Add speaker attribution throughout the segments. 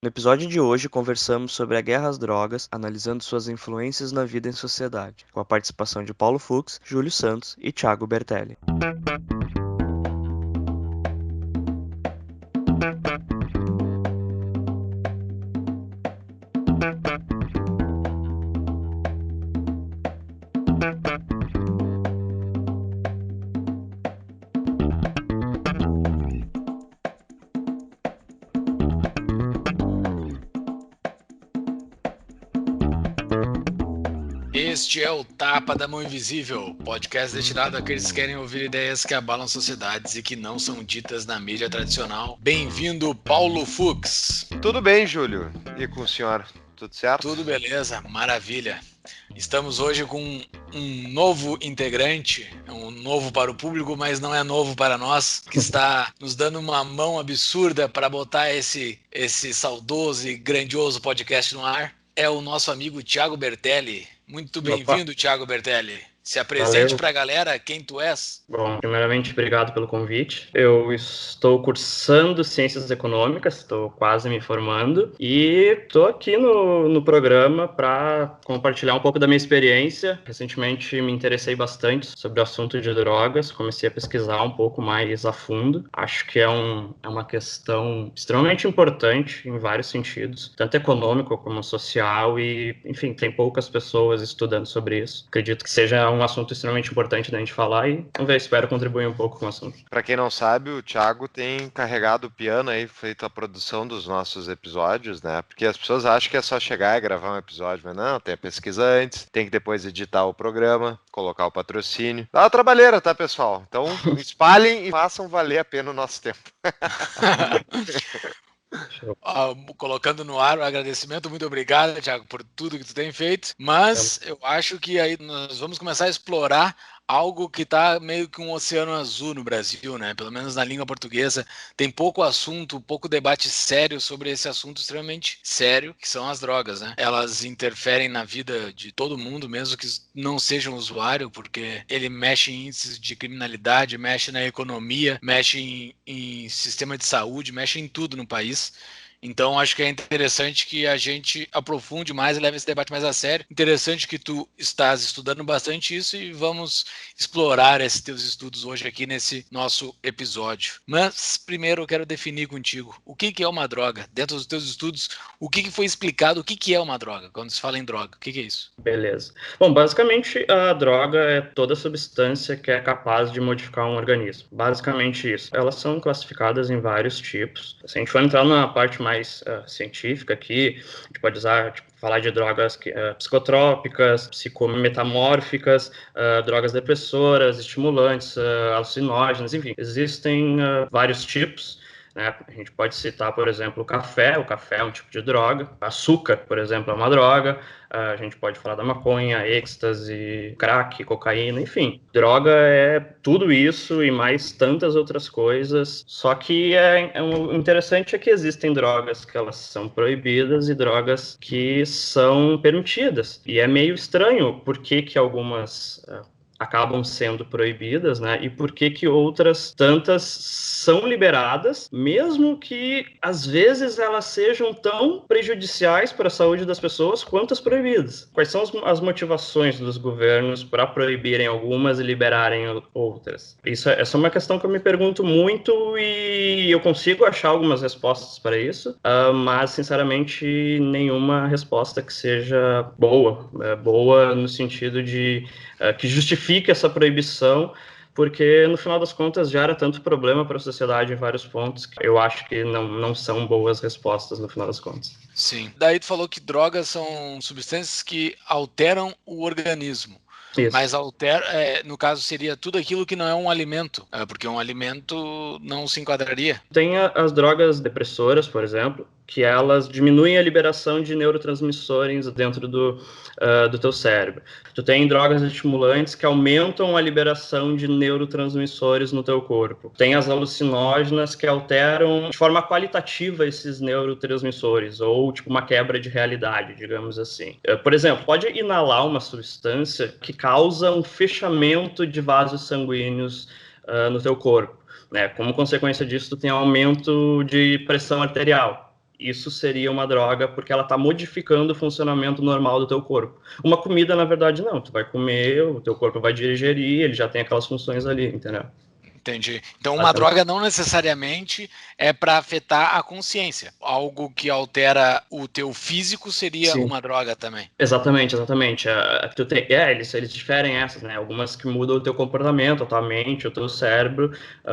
Speaker 1: No episódio de hoje, conversamos sobre a guerra às drogas, analisando suas influências na vida e sociedade, com a participação de Paulo Fux, Júlio Santos e Thiago Bertelli.
Speaker 2: Este é o Tapa da Mão Invisível, podcast destinado àqueles que querem ouvir ideias que abalam sociedades e que não são ditas na mídia tradicional. Bem-vindo, Paulo Fux.
Speaker 3: Tudo bem, Júlio? E com o senhor? Tudo certo?
Speaker 2: Tudo beleza, maravilha. Estamos hoje com um novo integrante, um novo para o público, mas não é novo para nós, que está nos dando uma mão absurda para botar esse saudoso e grandioso podcast no ar. É o nosso amigo Thiago Bertelli. Muito bem-vindo, Thiago Bertelli. Se apresente para a galera, quem tu és.
Speaker 4: Bom, primeiramente, obrigado pelo convite. Eu estou cursando Ciências Econômicas, estou quase me formando, e estou aqui no programa para compartilhar um pouco da minha experiência. Recentemente me interessei bastante sobre o assunto de drogas, comecei a pesquisar um pouco mais a fundo. Acho que é uma questão extremamente importante em vários sentidos, tanto econômico como social, e, enfim, tem poucas pessoas estudando sobre isso. Acredito que seja um assunto extremamente importante da gente falar e, vamos ver, espero contribuir um pouco com o assunto.
Speaker 3: Para quem não sabe, o Thiago tem carregado o piano aí, feito a produção dos nossos episódios, né? Porque as pessoas acham que é só chegar e gravar um episódio, mas não, tem a pesquisa antes, tem que depois editar o programa, colocar o patrocínio. Dá uma trabalheira, tá, pessoal? Então, espalhem e façam valer a pena o nosso tempo.
Speaker 2: Colocando no ar o agradecimento, muito obrigado, Thiago, por tudo que tu tem feito, mas eu acho que aí nós vamos começar a explorar algo que está meio que um oceano azul no Brasil, né? Pelo menos na língua portuguesa, tem pouco assunto, pouco debate sério sobre esse assunto extremamente sério, que são as drogas, né? Elas interferem na vida de todo mundo, mesmo que não seja um usuário, porque ele mexe em índices de criminalidade, mexe na economia, mexe em sistema de saúde, mexe em tudo no país. Então, acho que é interessante que a gente aprofunde mais e leve esse debate mais a sério. Interessante que tu estás estudando bastante isso e vamos explorar esses teus estudos hoje aqui nesse nosso episódio. Mas, primeiro, eu quero definir contigo o que é uma droga. Dentro dos teus estudos, o que foi explicado, o que é uma droga? Quando se fala em droga, o que é isso?
Speaker 4: Beleza. Bom, basicamente, a droga é toda substância que é capaz de modificar um organismo. Basicamente isso. Elas são classificadas em vários tipos. Se a gente for entrar na parte mais científica aqui, a gente pode falar de drogas psicotrópicas, psicometamórficas, drogas depressoras, estimulantes, alucinógenas, enfim. Existem vários tipos. A gente pode citar, por exemplo, o café. O café é um tipo de droga. Açúcar, por exemplo, é uma droga. A gente pode falar da maconha, êxtase, crack, cocaína, enfim. Droga é tudo isso e mais tantas outras coisas. Só que o interessante é que existem drogas que elas são proibidas e drogas que são permitidas. E é meio estranho por que algumas acabam sendo proibidas, né? E por que outras tantas são liberadas, mesmo que às vezes elas sejam tão prejudiciais para a saúde das pessoas quanto as proibidas? Quais são as motivações dos governos para proibirem algumas e liberarem outras? Essa é uma questão que eu me pergunto muito e eu consigo achar algumas respostas para isso, mas sinceramente nenhuma resposta que seja boa, boa no sentido de que justifique essa proibição, porque no final das contas gera tanto problema para a sociedade em vários pontos que eu acho que não são boas respostas no final das contas.
Speaker 2: Sim. Daí tu falou que drogas são substâncias que alteram o organismo.
Speaker 4: Isso.
Speaker 2: Mas no caso, seria tudo aquilo que não é um alimento, porque um alimento não se enquadraria.
Speaker 4: Tem as drogas depressoras, por exemplo, que elas diminuem a liberação de neurotransmissores dentro do teu cérebro. Tu tem drogas estimulantes que aumentam a liberação de neurotransmissores no teu corpo. Tem as alucinógenas que alteram de forma qualitativa esses neurotransmissores, ou tipo uma quebra de realidade, digamos assim. Por exemplo, pode inalar uma substância que causa um fechamento de vasos sanguíneos no teu corpo. Como consequência disso, tu tem aumento de pressão arterial. isso seria uma droga porque ela está modificando o funcionamento normal do teu corpo. Uma comida, na verdade, não. Tu vai comer, o teu corpo vai digerir, ele já tem aquelas funções ali, entendeu?
Speaker 2: Entendi. Então, uma droga não necessariamente é para afetar a consciência. Algo que altera o teu físico seria
Speaker 4: Sim.
Speaker 2: uma droga também.
Speaker 4: Exatamente. Eles diferem essas, né? Algumas que mudam o teu comportamento, a tua mente, o teu cérebro,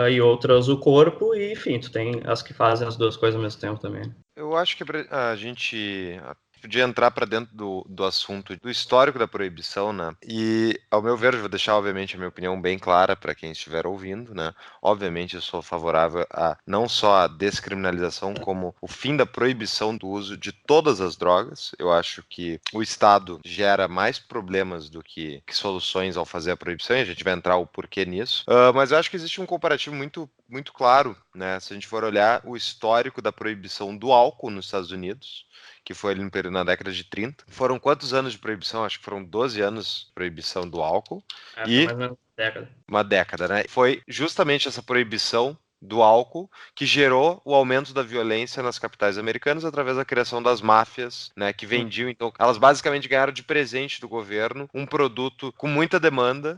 Speaker 4: e outras o corpo, e enfim, tu tem as que fazem as duas coisas ao mesmo tempo também.
Speaker 3: Eu acho que a gente podia entrar para dentro do assunto do histórico da proibição, né? E, ao meu ver, vou deixar, obviamente, a minha opinião bem clara para quem estiver ouvindo, né? Obviamente, eu sou favorável a não só a descriminalização, como o fim da proibição do uso de todas as drogas. Eu acho que o Estado gera mais problemas do que soluções ao fazer a proibição, e a gente vai entrar o porquê nisso. Mas eu acho que existe um comparativo muito claro, né? Se a gente for olhar o histórico da proibição do álcool nos Estados Unidos, que foi ali na década de 30. Foram quantos anos de proibição? Acho que foram 12 anos de proibição do álcool.
Speaker 4: Mais ou menos uma década.
Speaker 3: Uma década, né? Foi justamente essa proibição do álcool que gerou o aumento da violência nas capitais americanas através da criação das máfias, né, que vendiam, então, elas basicamente ganharam de presente do governo um produto com muita demanda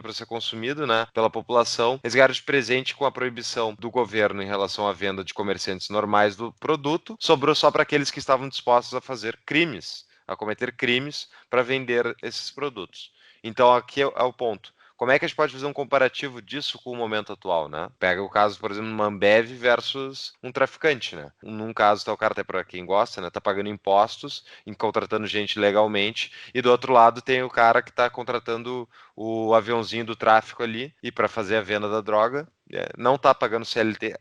Speaker 3: para ser consumido, né, pela população. Eles ganharam de presente com a proibição do governo em relação à venda de comerciantes normais do produto, sobrou só para aqueles que estavam dispostos a fazer crimes, a cometer crimes para vender esses produtos. Então, aqui é o ponto. Como é que a gente pode fazer um comparativo disso com o momento atual, né? Pega o caso, por exemplo, uma Ambev versus um traficante, né? Num caso, tá o cara, até para quem gosta, né? Tá pagando impostos, contratando gente legalmente, e do outro lado tem o cara que tá contratando o aviãozinho do tráfico ali, e para fazer a venda da droga, não tá pagando CLT.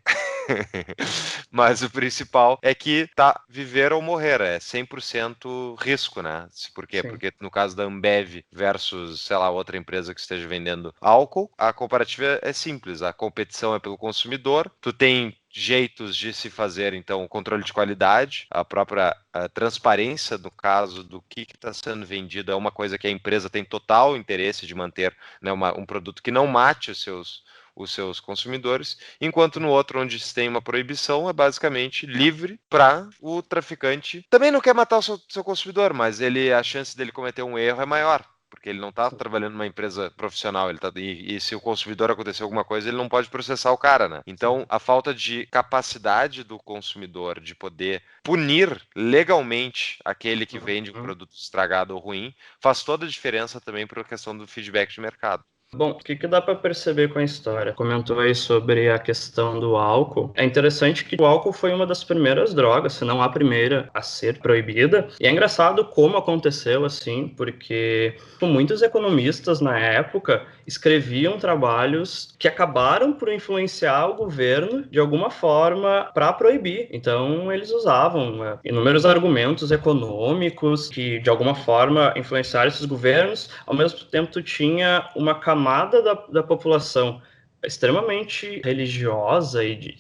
Speaker 3: Mas o principal é que tá viver ou morrer, é 100% risco, né? Por quê?
Speaker 4: Sim.
Speaker 3: Porque no caso da Ambev versus, sei lá, outra empresa que esteja vendendo álcool, a comparativa é simples, a competição é pelo consumidor, tu tem jeitos de se fazer, então, o controle de qualidade, a própria transparência no caso do que está sendo vendido é uma coisa que a empresa tem total interesse de manter, né, um produto que não mate os seus consumidores, enquanto no outro, onde se tem uma proibição, é basicamente livre para o traficante. Também não quer matar o seu consumidor, mas a chance dele cometer um erro é maior, porque ele não está trabalhando numa empresa profissional, e se o consumidor acontecer alguma coisa, ele não pode processar o cara, né? Então, a falta de capacidade do consumidor de poder punir legalmente aquele que vende um produto estragado ou ruim faz toda a diferença também para a questão do feedback de mercado.
Speaker 4: Bom, o que dá para perceber com a história? Comentou aí sobre a questão do álcool. É interessante que o álcool foi uma das primeiras drogas, se não a primeira, a ser proibida. E é engraçado como aconteceu assim, porque muitos economistas na época escreviam trabalhos que acabaram por influenciar o governo de alguma forma para proibir. Então, eles usavam inúmeros argumentos econômicos que de alguma forma influenciaram esses governos. Ao mesmo tempo, tu tinha uma camada da população extremamente religiosa e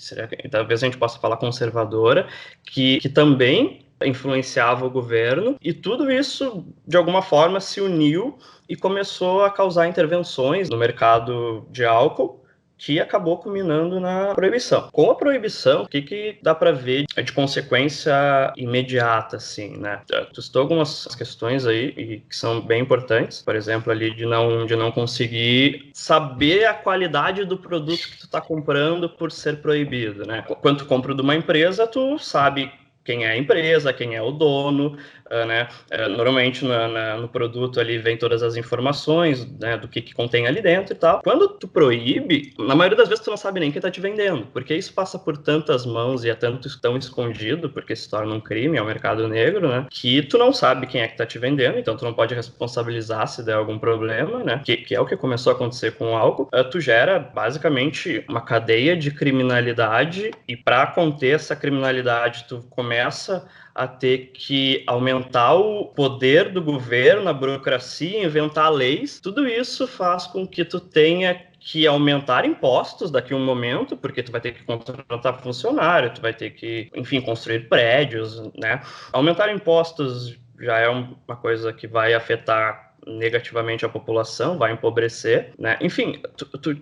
Speaker 4: talvez a gente possa falar conservadora, que também influenciava o governo, e tudo isso de alguma forma se uniu e começou a causar intervenções no mercado de álcool, que acabou culminando na proibição. Com a proibição, o que dá para ver de consequência imediata, assim, né? Tu citou algumas questões aí que são bem importantes, por exemplo, ali de não conseguir saber a qualidade do produto que tu está comprando por ser proibido, né? Quando tu compra de uma empresa, tu sabe quem é a empresa, quem é o dono, né? Normalmente no produto ali vem todas as informações, né, do que contém ali dentro e tal. Quando tu proíbe, na maioria das vezes tu não sabe nem quem tá te vendendo, porque isso passa por tantas mãos e é tão escondido, porque se torna um crime, é o mercado negro, né, que tu não sabe quem é que tá te vendendo, então tu não pode responsabilizar se der algum problema, né, que é o que começou a acontecer com o álcool. Tu gera basicamente uma cadeia de criminalidade, e para conter essa criminalidade tu começa a ter que aumentar o poder do governo, a burocracia, inventar leis. Tudo isso faz com que tu tenha que aumentar impostos daqui a um momento, porque tu vai ter que contratar funcionário, tu vai ter que, enfim, construir prédios, né? Aumentar impostos já é uma coisa que vai afetar negativamente a população, vai empobrecer, né? Enfim,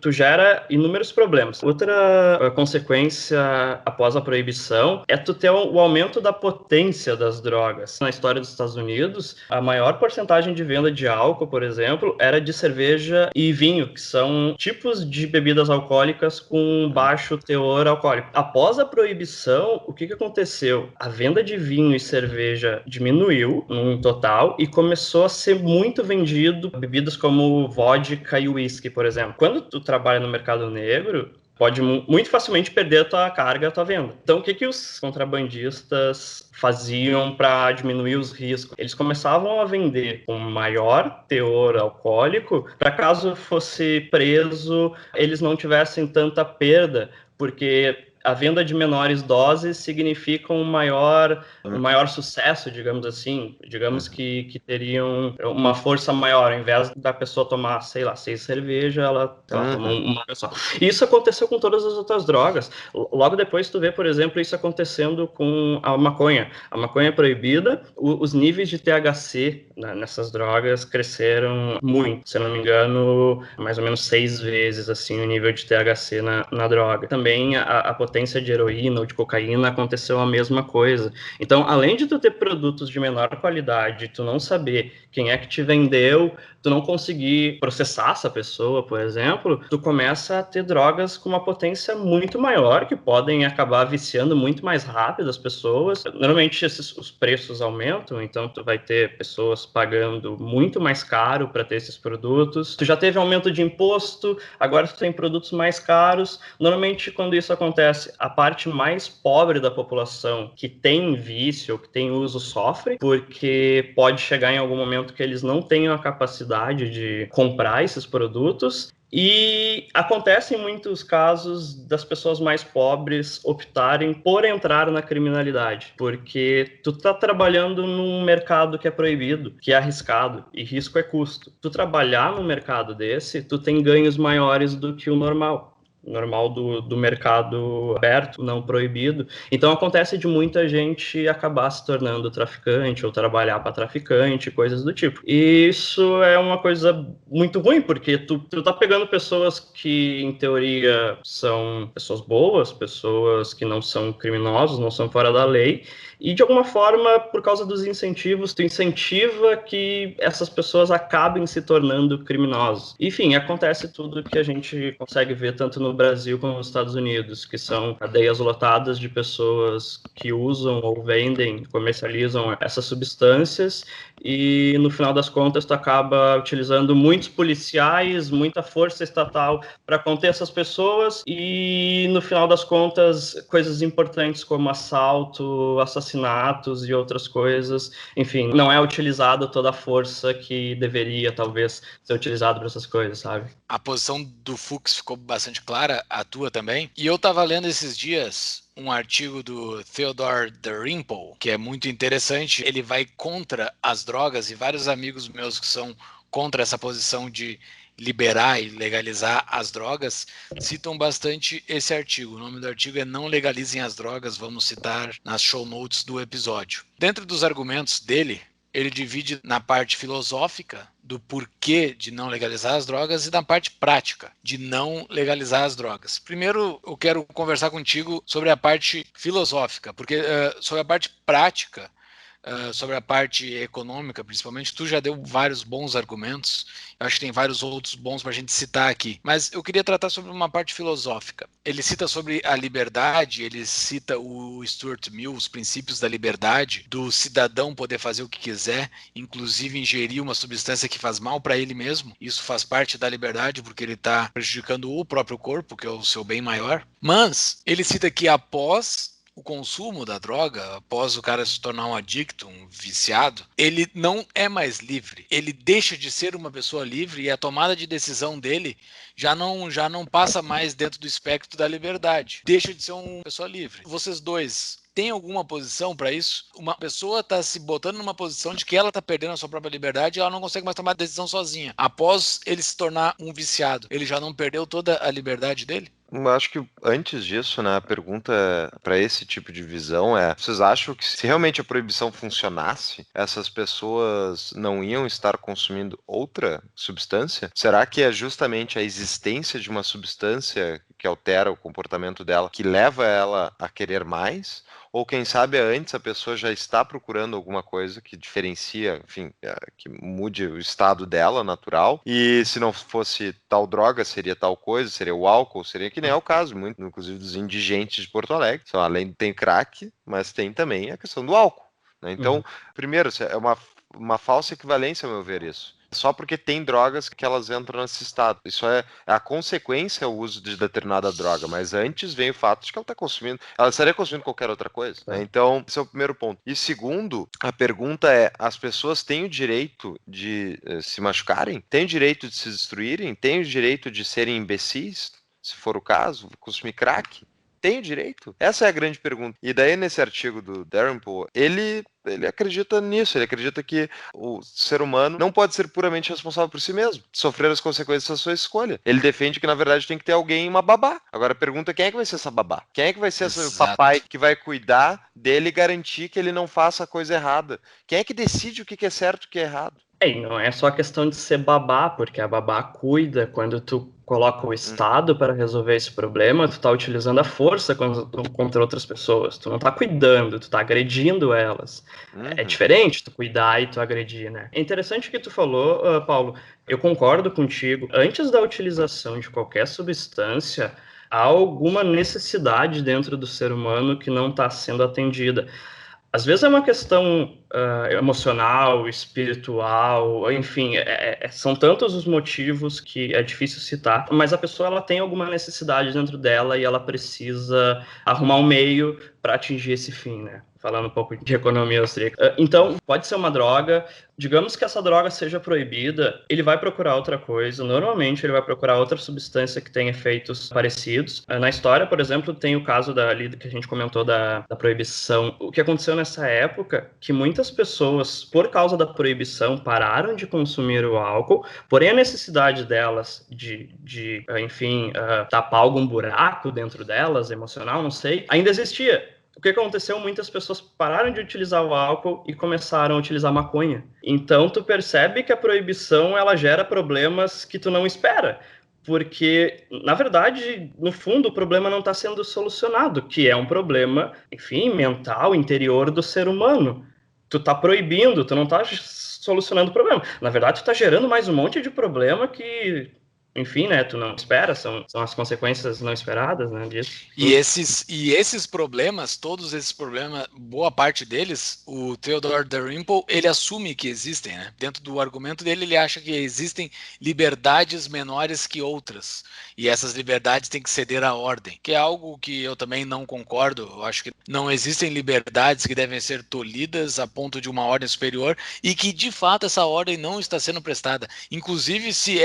Speaker 4: tu gera inúmeros problemas. Outra consequência após a proibição é tu ter o aumento da potência das drogas. Na história dos Estados Unidos, a maior porcentagem de venda de álcool, por exemplo, era de cerveja e vinho, que são tipos de bebidas alcoólicas com baixo teor alcoólico. Após a proibição, o que aconteceu? A venda de vinho e cerveja diminuiu no total e começou a ser muito vendido bebidas como vodka e whisky, por exemplo. Quando tu trabalha no mercado negro, pode muito facilmente perder a tua carga, a tua venda. Então, o que os contrabandistas faziam para diminuir os riscos? Eles começavam a vender com maior teor alcoólico, para caso fosse preso, eles não tivessem tanta perda, porque a venda de menores doses significa um maior sucesso, digamos assim. Digamos que teriam uma força maior. Ao invés da pessoa tomar, 6 cervejas, ela toma uma só. E isso aconteceu com todas as outras drogas. Logo depois tu vê, por exemplo, isso acontecendo com a maconha. A maconha é proibida, os níveis de THC nessas drogas cresceram muito. Se eu não me engano, mais ou menos 6 vezes assim, o nível de THC na droga. Também a potência de heroína ou de cocaína aconteceu a mesma coisa. Então, além de tu ter produtos de menor qualidade, tu não saber quem é que te vendeu, tu não conseguir processar essa pessoa, por exemplo, tu começa a ter drogas com uma potência muito maior, que podem acabar viciando muito mais rápido as pessoas. Normalmente os preços aumentam, então tu vai ter pessoas pagando muito mais caro para ter esses produtos. Tu já teve aumento de imposto, agora tu tem produtos mais caros. Normalmente, quando isso acontece, a parte mais pobre da população que tem vício ou que tem uso sofre, porque pode chegar em algum momento que eles não tenham a capacidade de comprar esses produtos. E acontece em muitos casos das pessoas mais pobres optarem por entrar na criminalidade, porque tu tá trabalhando num mercado que é proibido, que é arriscado, e risco é custo. Tu trabalhar num mercado desse, tu tem ganhos maiores do que o normal do mercado aberto, não proibido. Então acontece de muita gente acabar se tornando traficante ou trabalhar para traficante, coisas do tipo. E isso é uma coisa muito ruim, porque tu tá pegando pessoas que, em teoria, são pessoas boas, pessoas que não são criminosos, não são fora da lei, e de alguma forma, por causa dos incentivos, tu incentiva que essas pessoas acabem se tornando criminosos. Enfim, acontece tudo que a gente consegue ver tanto no Brasil como nos Estados Unidos, que são cadeias lotadas de pessoas que usam ou vendem, comercializam essas substâncias, e no final das contas tu acaba utilizando muitos policiais, muita força estatal para conter essas pessoas, e no final das contas coisas importantes como assalto, assassinatos e outras coisas, enfim, não é utilizada toda a força que deveria talvez ser utilizada para essas coisas, sabe?
Speaker 2: A posição do Fux ficou bastante clara, a tua também. E eu tava lendo esses dias um artigo do Theodore Dalrymple, que é muito interessante. Ele vai contra as drogas, e vários amigos meus que são contra essa posição de liberar e legalizar as drogas citam bastante esse artigo. O nome do artigo é Não Legalizem as Drogas, vamos citar nas show notes do episódio. Dentro dos argumentos dele, ele divide na parte filosófica do porquê de não legalizar as drogas e na parte prática de não legalizar as drogas. Primeiro, eu quero conversar contigo sobre a parte filosófica, porque sobre a parte prática, sobre a parte econômica, principalmente, tu já deu vários bons argumentos. Eu acho que tem vários outros bons para a gente citar aqui. Mas eu queria tratar sobre uma parte filosófica. Ele cita sobre a liberdade, ele cita o Stuart Mill, os princípios da liberdade, do cidadão poder fazer o que quiser, inclusive ingerir uma substância que faz mal para ele mesmo. Isso faz parte da liberdade, porque ele está prejudicando o próprio corpo, que é o seu bem maior. Mas ele cita que após o consumo da droga, após o cara se tornar um adicto, um viciado, ele não é mais livre. Ele deixa de ser uma pessoa livre, e a tomada de decisão dele já não passa mais dentro do espectro da liberdade. Deixa de ser uma pessoa livre. Vocês dois têm alguma posição para isso? Uma pessoa está se botando numa posição de que ela está perdendo a sua própria liberdade e ela não consegue mais tomar decisão sozinha. Após ele se tornar um viciado, ele já não perdeu toda a liberdade dele?
Speaker 3: Eu acho que antes disso, né, a pergunta para esse tipo de visão é: vocês acham que se realmente a proibição funcionasse, essas pessoas não iam estar consumindo outra substância? Será que é justamente a existência de uma substância que altera o comportamento dela que leva ela a querer mais? Ou quem sabe antes a pessoa já está procurando alguma coisa que diferencia, enfim, que mude o estado dela natural, e se não fosse tal droga, seria tal coisa, seria o álcool, seria que nem é o caso, muito, inclusive dos indigentes de Porto Alegre. Então, além tem crack, mas tem também a questão do álcool, né? Então, primeiro, é uma falsa equivalência, ao meu ver, isso. Só porque tem drogas que elas entram nesse estado. Isso é a consequência ao uso de determinada droga, mas antes vem o fato de que ela está consumindo, ela estaria consumindo qualquer outra coisa, né? Então, esse é o primeiro ponto. E segundo, a pergunta é: as pessoas têm o direito de se machucarem? Têm o direito de se destruírem? Têm o direito de serem imbecis, se for o caso, consumir crack? Tem o direito? Essa é a grande pergunta. E daí, nesse artigo do Darren Poe, ele acredita nisso, ele acredita que o ser humano não pode ser puramente responsável por si mesmo, sofrer as consequências da sua escolha. Ele defende que, na verdade, tem que ter alguém, uma babá. Agora a pergunta é: quem é que vai ser essa babá? Quem é que vai ser esse papai que vai cuidar dele e garantir que ele não faça a coisa errada? Quem é que decide o que é certo e o que é errado?
Speaker 4: E não é só questão de ser babá, porque a babá cuida. Quando tu coloca o Estado para resolver esse problema, tu tá utilizando a força contra outras pessoas. Tu não tá cuidando, tu tá agredindo elas. É diferente tu cuidar e tu agredir, né? É interessante o que tu falou, Paulo. Eu concordo contigo. Antes da utilização de qualquer substância, há alguma necessidade dentro do ser humano que não está sendo atendida. Às vezes é uma questão emocional, espiritual, enfim, são tantos os motivos que é difícil citar, mas a pessoa ela tem alguma necessidade dentro dela e ela precisa arrumar um meio para atingir esse fim, né? Falando um pouco de economia austríaca. Então, pode ser uma droga. Digamos que essa droga seja proibida, ele vai procurar outra coisa. Normalmente, ele vai procurar outra substância que tenha efeitos parecidos. Na história, por exemplo, tem o caso ali que a gente comentou da proibição. O que aconteceu nessa época, que muitas pessoas, por causa da proibição, pararam de consumir o álcool, porém a necessidade delas de enfim, tapar algum buraco dentro delas, emocional, não sei, ainda existia. O que aconteceu? Muitas pessoas pararam de utilizar o álcool e começaram a utilizar maconha. Então, tu percebe que a proibição, ela gera problemas que tu não espera. Porque, na verdade, no fundo, o problema não está sendo solucionado, que é um problema, enfim, mental, interior do ser humano. Tu tá proibindo, tu não tá solucionando o problema. Na verdade, tu tá gerando mais um monte de problema que, enfim, né, tu não espera, são as consequências não esperadas, né, disso.
Speaker 2: E esses problemas, todos esses problemas, boa parte deles, o Theodore Dalrymple, ele assume que existem, né? Dentro do argumento dele, ele acha que existem liberdades menores que outras, e essas liberdades têm que ceder à ordem, que é algo que eu também não concordo. Eu acho que não existem liberdades que devem ser tolhidas a ponto de uma ordem superior, e que, de fato, essa ordem não está sendo prestada. Inclusive, se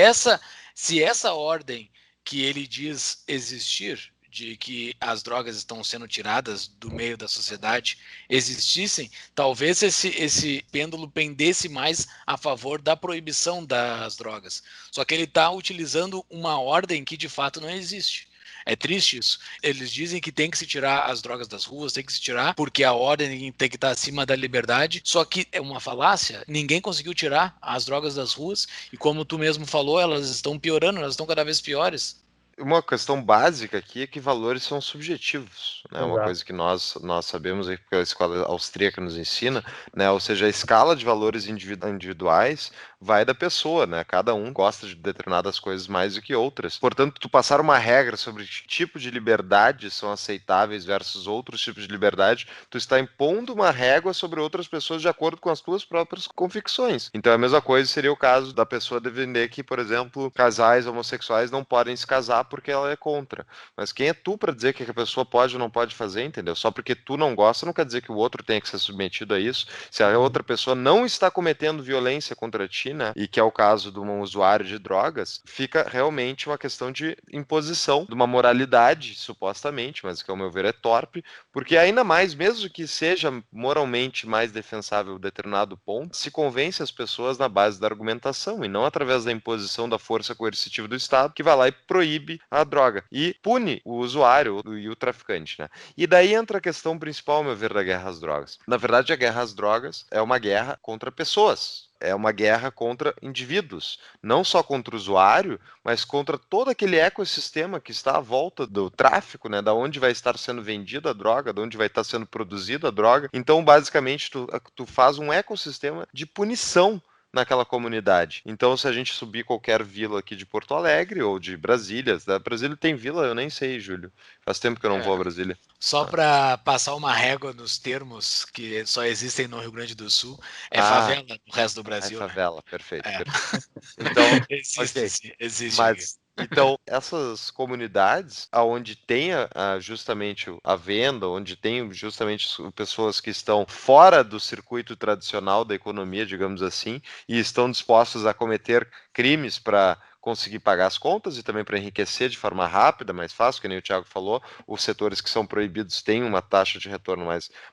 Speaker 2: essa ordem que ele diz existir, de que as drogas estão sendo tiradas do meio da sociedade, existissem, talvez esse pêndulo pendesse mais a favor da proibição das drogas. Só que ele está utilizando uma ordem que de fato não existe. É triste isso. Eles dizem que tem que se tirar as drogas das ruas, tem que se tirar porque a ordem tem que estar acima da liberdade, só que é uma falácia. Ninguém conseguiu tirar as drogas das ruas e, como tu mesmo falou, elas estão piorando, elas estão cada vez piores.
Speaker 3: Uma questão básica aqui é que valores são subjetivos, né? Uma
Speaker 4: Exato.
Speaker 3: coisa que nós sabemos aí, porque a escola austríaca nos ensina, né? Ou seja, a escala de valores individuais vai da pessoa, né? Cada um gosta de determinadas coisas mais do que outras. Portanto, tu passar uma regra sobre que tipo de liberdade são aceitáveis versus outros tipos de liberdade, tu está impondo uma régua sobre outras pessoas de acordo com as tuas próprias convicções. Então, a mesma coisa seria o caso da pessoa defender que, por exemplo, casais homossexuais não podem se casar porque ela é contra. Mas quem é tu para dizer que a pessoa pode ou não pode fazer, entendeu? Só porque tu não gosta não quer dizer que o outro tenha que ser submetido a isso. Se a outra pessoa não está cometendo violência contra ti, aqui, né? E que é o caso de um usuário de drogas, fica realmente uma questão de imposição de uma moralidade, supostamente, mas que ao meu ver é torpe, porque ainda mais, mesmo que seja moralmente mais defensável determinado ponto, se convence as pessoas na base da argumentação e não através da imposição da força coercitiva do Estado, que vai lá e proíbe a droga e pune o usuário e o traficante, né? E daí entra a questão principal, ao meu ver, da guerra às drogas. Na verdade, a guerra às drogas é uma guerra contra pessoas. É uma guerra contra indivíduos, não só contra o usuário, mas contra todo aquele ecossistema que está à volta do tráfico, né? Da onde vai estar sendo vendida a droga, de onde vai estar sendo produzida a droga. Então, basicamente, tu faz um ecossistema de punição naquela comunidade. Então, se a gente subir qualquer vila aqui de Porto Alegre ou de Brasília, da Brasília tem vila? Eu nem sei, Júlio. Faz tempo que eu não vou a Brasília.
Speaker 2: Só para passar uma régua nos termos que só existem no Rio Grande do Sul, favela no resto do Brasil.
Speaker 3: É favela, né? Perfeito.
Speaker 2: É.
Speaker 3: Perfeito. Então,
Speaker 2: existe, sim, existe.
Speaker 3: Mas, então, essas comunidades, onde tenha justamente a venda, onde tem justamente pessoas que estão fora do circuito tradicional da economia, digamos assim, e estão dispostos a cometer crimes para conseguir pagar as contas e também para enriquecer de forma rápida, mais fácil, que nem o Thiago falou, os setores que são proibidos têm uma taxa de retorno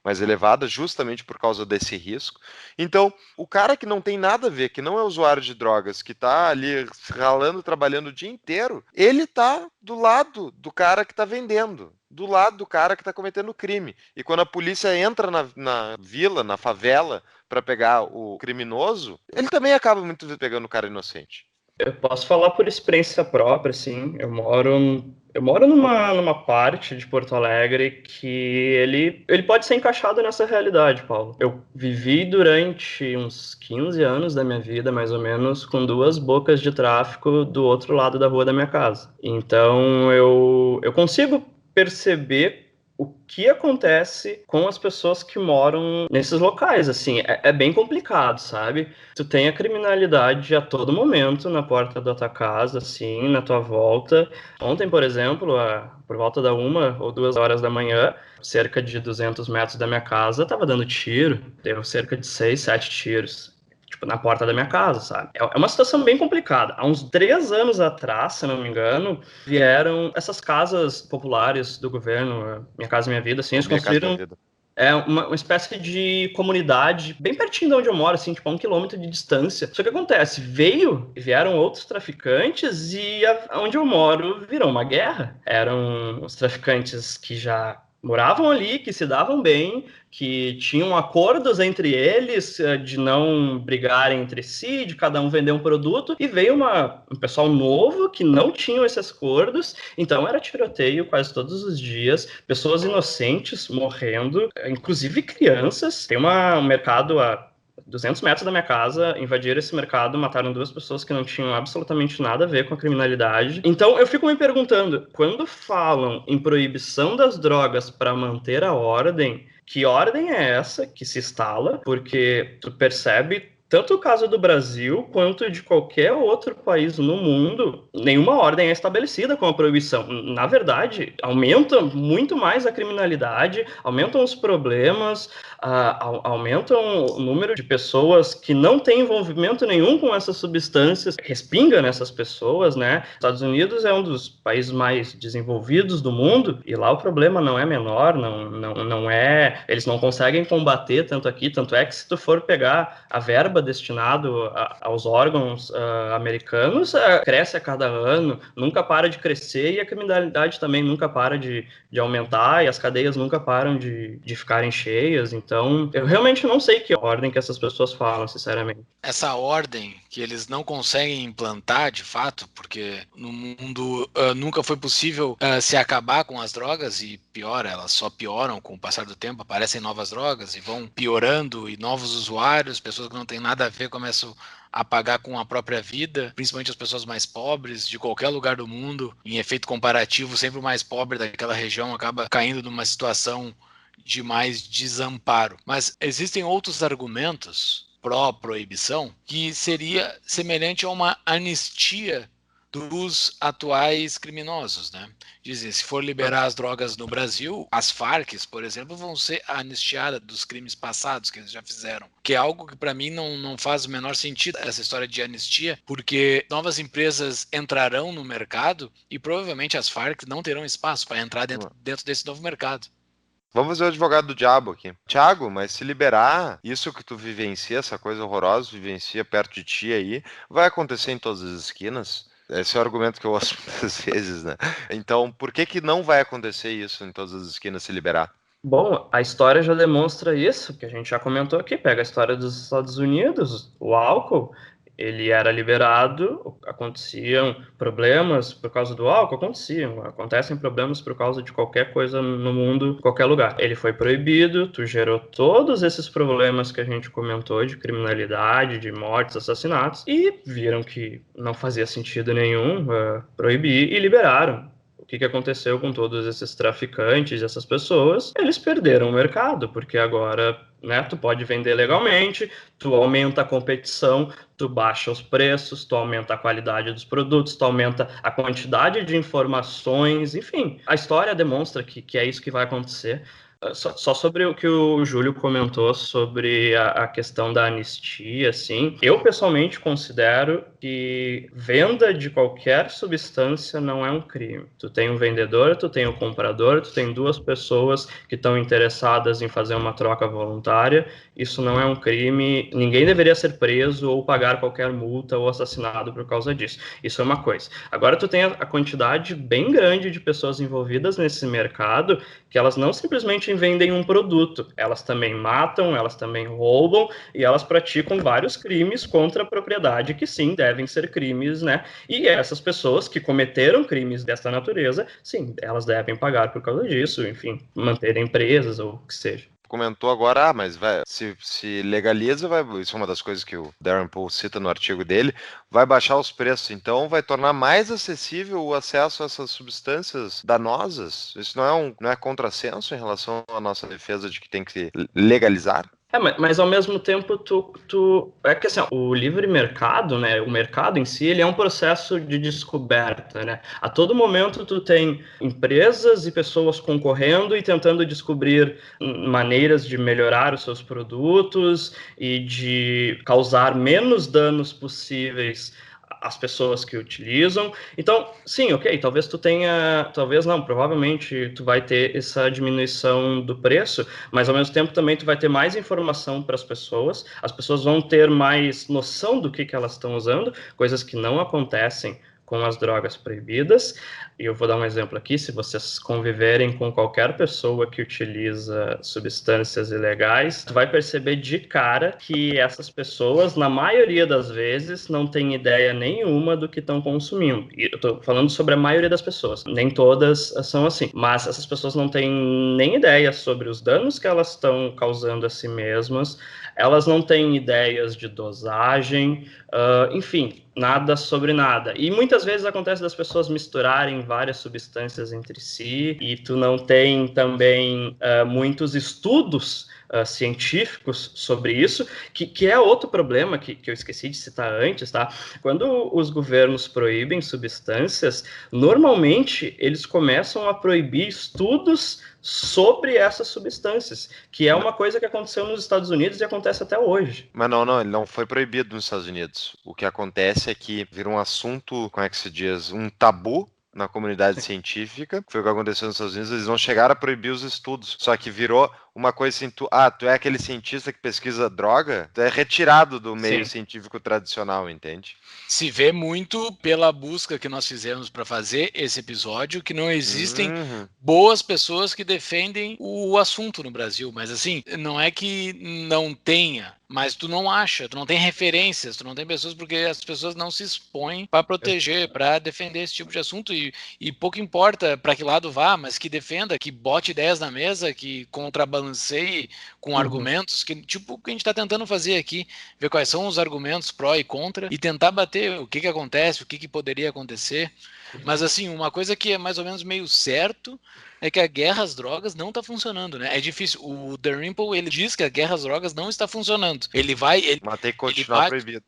Speaker 3: mais elevada, justamente por causa desse risco. Então, o cara que não tem nada a ver, que não é usuário de drogas, que está ali ralando, trabalhando o dia inteiro, ele está do lado do cara que está vendendo, do lado do cara que está cometendo crime. E quando a polícia entra na vila, na favela, para pegar o criminoso, ele também acaba muito vezes pegando o cara inocente.
Speaker 4: Eu posso falar por experiência própria, assim. Eu moro numa parte de Porto Alegre que ele pode ser encaixado nessa realidade, Paulo. Eu vivi durante uns 15 anos da minha vida, mais ou menos, com 2 bocas de tráfico do outro lado da rua da minha casa. Então, eu consigo perceber o que acontece com as pessoas que moram nesses locais, assim, é bem complicado, sabe? Tu tem a criminalidade a todo momento na porta da tua casa, assim, na tua volta. Ontem, por exemplo, por volta da 1 ou 2 horas da manhã, cerca de 200 metros da minha casa, tava dando tiro, deu cerca de 6, 7 tiros. Tipo, na porta da minha casa, sabe? É uma situação bem complicada. Há uns 3 anos atrás, se não me engano, vieram essas casas populares do governo, Minha Casa Minha Vida, assim, eles construíram uma espécie de comunidade bem pertinho de onde eu moro, assim, tipo, a 1 quilômetro de distância. Só que acontece, vieram outros traficantes e onde eu moro virou uma guerra. Eram os traficantes que já moravam ali, que se davam bem, que tinham acordos entre eles de não brigarem entre si, de cada um vender um produto, e veio um pessoal novo que não tinham esses acordos, então era tiroteio quase todos os dias, pessoas inocentes morrendo, inclusive crianças. Tem um mercado a 200 metros da minha casa, invadiram esse mercado, mataram 2 pessoas que não tinham absolutamente nada a ver com a criminalidade. Então eu fico me perguntando, quando falam em proibição das drogas para manter a ordem, que ordem é essa que se instala? Porque tu percebe tanto o caso do Brasil quanto de qualquer outro país no mundo, nenhuma ordem é estabelecida com a proibição. Na verdade, aumenta muito mais a criminalidade, aumentam os problemas, aumentam o número de pessoas que não têm envolvimento nenhum com essas substâncias, respinga nessas pessoas, né? Estados Unidos é um dos países mais desenvolvidos do mundo e lá o problema não é menor, não é... Eles não conseguem combater tanto aqui, tanto é que se tu for pegar a verba destinado aos órgãos americanos, cresce a cada ano, nunca para de crescer e a criminalidade também nunca para de aumentar e as cadeias nunca param de ficarem cheias. Então, eu realmente não sei que ordem que essas pessoas falam, sinceramente.
Speaker 2: Essa ordem que eles não conseguem implantar, de fato, porque no mundo nunca foi possível se acabar com as drogas e pior, elas só pioram com o passar do tempo, aparecem novas drogas e vão piorando e novos usuários, pessoas que não têm nada a ver começam a pagar com a própria vida, principalmente as pessoas mais pobres de qualquer lugar do mundo. Em efeito comparativo, sempre o mais pobre daquela região acaba caindo numa situação de mais desamparo. Mas existem outros argumentos pró-proibição que seria semelhante a uma anistia dos atuais criminosos, né? Dizem, se for liberar as drogas no Brasil, as Farc, por exemplo, vão ser anistiadas dos crimes passados que eles já fizeram. Que é algo que para mim não faz o menor sentido, essa história de anistia, porque novas empresas entrarão no mercado e provavelmente as Farc não terão espaço para entrar dentro desse novo mercado.
Speaker 3: Vamos ver o advogado do diabo aqui. Thiago, mas se liberar, isso que tu vivencia, essa coisa horrorosa, vivencia perto de ti aí, vai acontecer em todas as esquinas? Esse é o argumento que eu ouço muitas vezes, né? Então, por que não vai acontecer isso em todas as esquinas se liberar?
Speaker 4: Bom, a história já demonstra isso, que a gente já comentou aqui. Pega a história dos Estados Unidos, o álcool, ele era liberado, aconteciam problemas por causa do álcool, acontecem problemas por causa de qualquer coisa no mundo, em qualquer lugar. Ele foi proibido, tu gerou todos esses problemas que a gente comentou de criminalidade, de mortes, assassinatos, e viram que não fazia sentido nenhum proibir e liberaram. O que aconteceu com todos esses traficantes, essas pessoas? Eles perderam o mercado, porque agora, né, tu pode vender legalmente, tu aumenta a competição, tu baixa os preços, tu aumenta a qualidade dos produtos, tu aumenta a quantidade de informações, enfim. A história demonstra que é isso que vai acontecer. Só sobre o que o Júlio comentou sobre a questão da anistia, assim, eu pessoalmente considero que venda de qualquer substância não é um crime. Tu tem um vendedor, tu tem um comprador, tu tem duas pessoas que estão interessadas em fazer uma troca voluntária, isso não é um crime, ninguém deveria ser preso ou pagar qualquer multa ou assassinado por causa disso. Isso é uma coisa. Agora tu tem a quantidade bem grande de pessoas envolvidas nesse mercado que elas não simplesmente vendem um produto, elas também matam, elas também roubam e elas praticam vários crimes contra a propriedade que sim, devem ser crimes, né? E essas pessoas que cometeram crimes dessa natureza, sim, elas devem pagar por causa disso, enfim, manter empresas ou o que seja.
Speaker 3: Comentou agora, mas se legaliza, isso é uma das coisas que o Darren Poole cita no artigo dele, vai baixar os preços, então vai tornar mais acessível o acesso a essas substâncias danosas. Isso não é contrassenso em relação à nossa defesa de que tem que legalizar?
Speaker 4: Mas ao mesmo tempo, é que assim, o livre mercado, né, o mercado em si, ele é um processo de descoberta, né? A todo momento tu tem empresas e pessoas concorrendo e tentando descobrir maneiras de melhorar os seus produtos e de causar menos danos possíveis as pessoas que utilizam. Então, sim, ok, provavelmente tu vai ter essa diminuição do preço, mas ao mesmo tempo também tu vai ter mais informação para as pessoas vão ter mais noção do que elas estão usando, coisas que não acontecem com as drogas proibidas. E eu vou dar um exemplo aqui, se vocês conviverem com qualquer pessoa que utiliza substâncias ilegais, tu vai perceber de cara que essas pessoas, na maioria das vezes, não têm ideia nenhuma do que estão consumindo. E eu tô falando sobre a maioria das pessoas, nem todas são assim, mas essas pessoas não têm nem ideia sobre os danos que elas estão causando a si mesmas, elas não têm ideias de dosagem, enfim, nada sobre nada. E muitas vezes acontece das pessoas misturarem várias substâncias entre si, e tu não tem também muitos estudos científicos sobre isso, que é outro problema que eu esqueci de citar antes, tá? Quando os governos proíbem substâncias, normalmente eles começam a proibir estudos sobre essas substâncias, que é uma coisa que aconteceu nos Estados Unidos e acontece até hoje.
Speaker 3: Mas não, ele não foi proibido nos Estados Unidos. O que acontece é que vira um assunto, como é que se diz, um tabu na comunidade científica, que foi o que aconteceu nos Estados Unidos, eles não chegaram a proibir os estudos, só que virou uma coisa assim, tu é aquele cientista que pesquisa droga, tu é retirado do meio científico tradicional, entende?
Speaker 2: Se vê muito pela busca que nós fizemos para fazer esse episódio, que não existem boas pessoas que defendem o assunto no Brasil, mas assim, não é que não tenha, mas tu não acha, tu não tem referências, tu não tem pessoas, porque as pessoas não se expõem para proteger, para defender esse tipo de assunto, e pouco importa para que lado vá, mas que defenda, que bote ideias na mesa, que contrabalanceie com argumentos, que tipo o que a gente está tentando fazer aqui, ver quais são os argumentos pró e contra, e tentar bater o que acontece, o que poderia acontecer. Mas assim, uma coisa que é mais ou menos meio certo é que a guerra às drogas não está funcionando, né? É difícil. O Dalrymple, ele diz que a guerra às drogas não está funcionando.
Speaker 3: Mas tem que continuar proibido.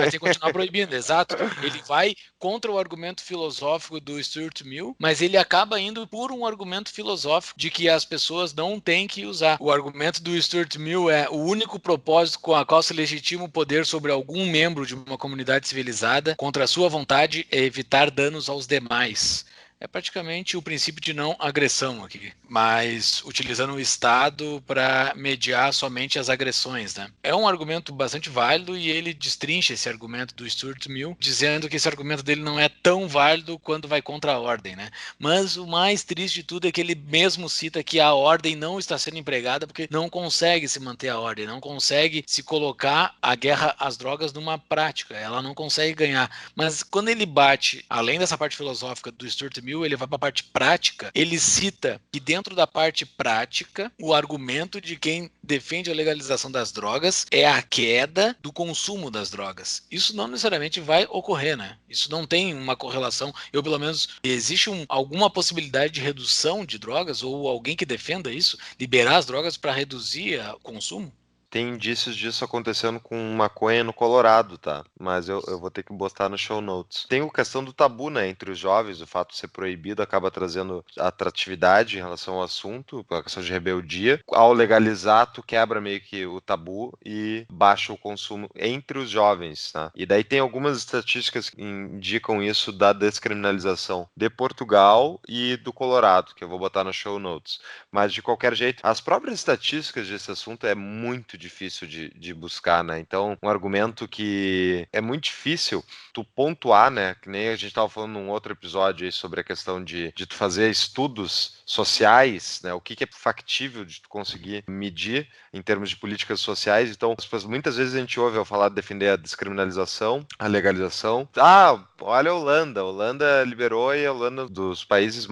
Speaker 2: Mas tem que continuar proibindo, exato. Ele vai contra o argumento filosófico do Stuart Mill, mas ele acaba indo por um argumento filosófico de que as pessoas não têm que usar. O argumento do Stuart Mill é: o único propósito com a qual se legitima o poder sobre algum membro de uma comunidade civilizada contra a sua vontade é evitar danos aos demais. É praticamente o princípio de não agressão aqui, mas utilizando o Estado para mediar somente as agressões, né? É um argumento bastante válido e ele destrincha esse argumento do Stuart Mill, dizendo que esse argumento dele não é tão válido quando vai contra a ordem, né? Mas o mais triste de tudo é que ele mesmo cita que a ordem não está sendo empregada porque não consegue se manter a ordem, não consegue se colocar a guerra às drogas numa prática, ela não consegue ganhar. Mas quando ele bate, além dessa parte filosófica do Stuart Mill, ele vai para a parte prática, ele cita que dentro da parte prática, o argumento de quem defende a legalização das drogas é a queda do consumo das drogas. Isso não necessariamente vai ocorrer, né? Isso não tem uma correlação. Eu, pelo menos, existe alguma possibilidade de redução de drogas ou alguém que defenda isso, liberar as drogas para reduzir o consumo?
Speaker 3: Tem indícios disso acontecendo com maconha no Colorado, tá? Mas eu vou ter que botar no show notes. Tem a questão do tabu, né, entre os jovens. O fato de ser proibido acaba trazendo atratividade em relação ao assunto, a questão de rebeldia. Ao legalizar, tu quebra meio que o tabu e baixa o consumo entre os jovens, tá? E daí tem algumas estatísticas que indicam isso da descriminalização de Portugal e do Colorado, que eu vou botar no show notes. Mas, de qualquer jeito, as próprias estatísticas desse assunto é muito difícil de buscar, né? Então, um argumento que é muito difícil tu pontuar, né? Que nem a gente estava falando num outro episódio aí sobre a questão de tu fazer estudos sociais, né? O que é factível de tu conseguir medir em termos de políticas sociais. Então, muitas vezes a gente ouve eu falar de defender a descriminalização, a legalização. Ah, olha a Holanda. A Holanda liberou e a Holanda dos países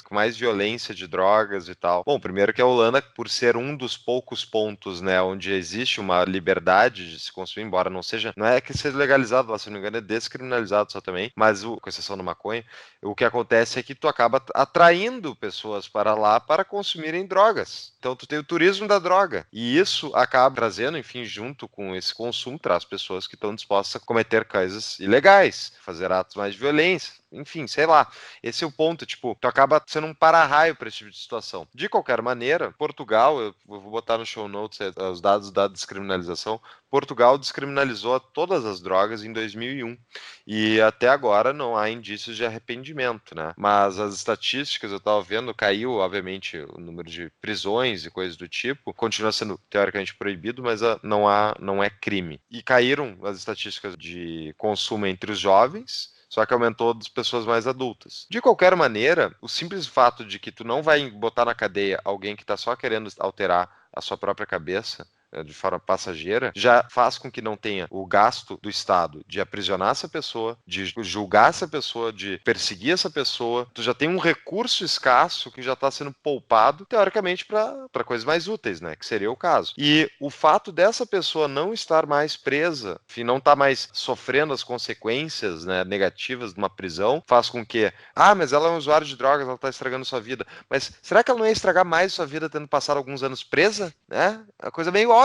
Speaker 3: com mais violência de drogas e tal. Bom, primeiro que a Holanda, por ser um dos poucos pontos, né, onde existe uma liberdade de se consumir, embora não é que seja legalizado lá, se não me engano, é descriminalizado só também, mas com exceção da maconha, o que acontece é que tu acaba atraindo pessoas para lá para consumirem drogas. Então tu tem o turismo da droga. E isso acaba trazendo, enfim, junto com esse consumo, traz pessoas que estão dispostas a cometer coisas ilegais, fazer atos mais de violência. Enfim, sei lá. Esse é o ponto, tipo, tu acaba sendo um para-raio para esse tipo de situação. De qualquer maneira, Portugal, eu vou botar no show notes os dados da descriminalização, Portugal descriminalizou todas as drogas em 2001 e até agora não há indícios de arrependimento, né? Mas as estatísticas, eu estava vendo, caiu, obviamente, o número de prisões e coisas do tipo, continua sendo teoricamente proibido, mas não é crime. E caíram as estatísticas de consumo entre os jovens, só que aumentou das pessoas mais adultas. De qualquer maneira, o simples fato de que tu não vai botar na cadeia alguém que está só querendo alterar a sua própria cabeça, de forma passageira, já faz com que não tenha o gasto do Estado de aprisionar essa pessoa, de julgar essa pessoa, de perseguir essa pessoa. Tu já tem um recurso escasso que já está sendo poupado, teoricamente, para coisas mais úteis, né? Que seria o caso. E o fato dessa pessoa não estar mais presa, enfim, não estar mais sofrendo as consequências, né, negativas de uma prisão, faz com que, mas ela é um usuário de drogas, ela está estragando sua vida. Mas será que ela não ia estragar mais sua vida tendo passado alguns anos presa? Né? É uma coisa meio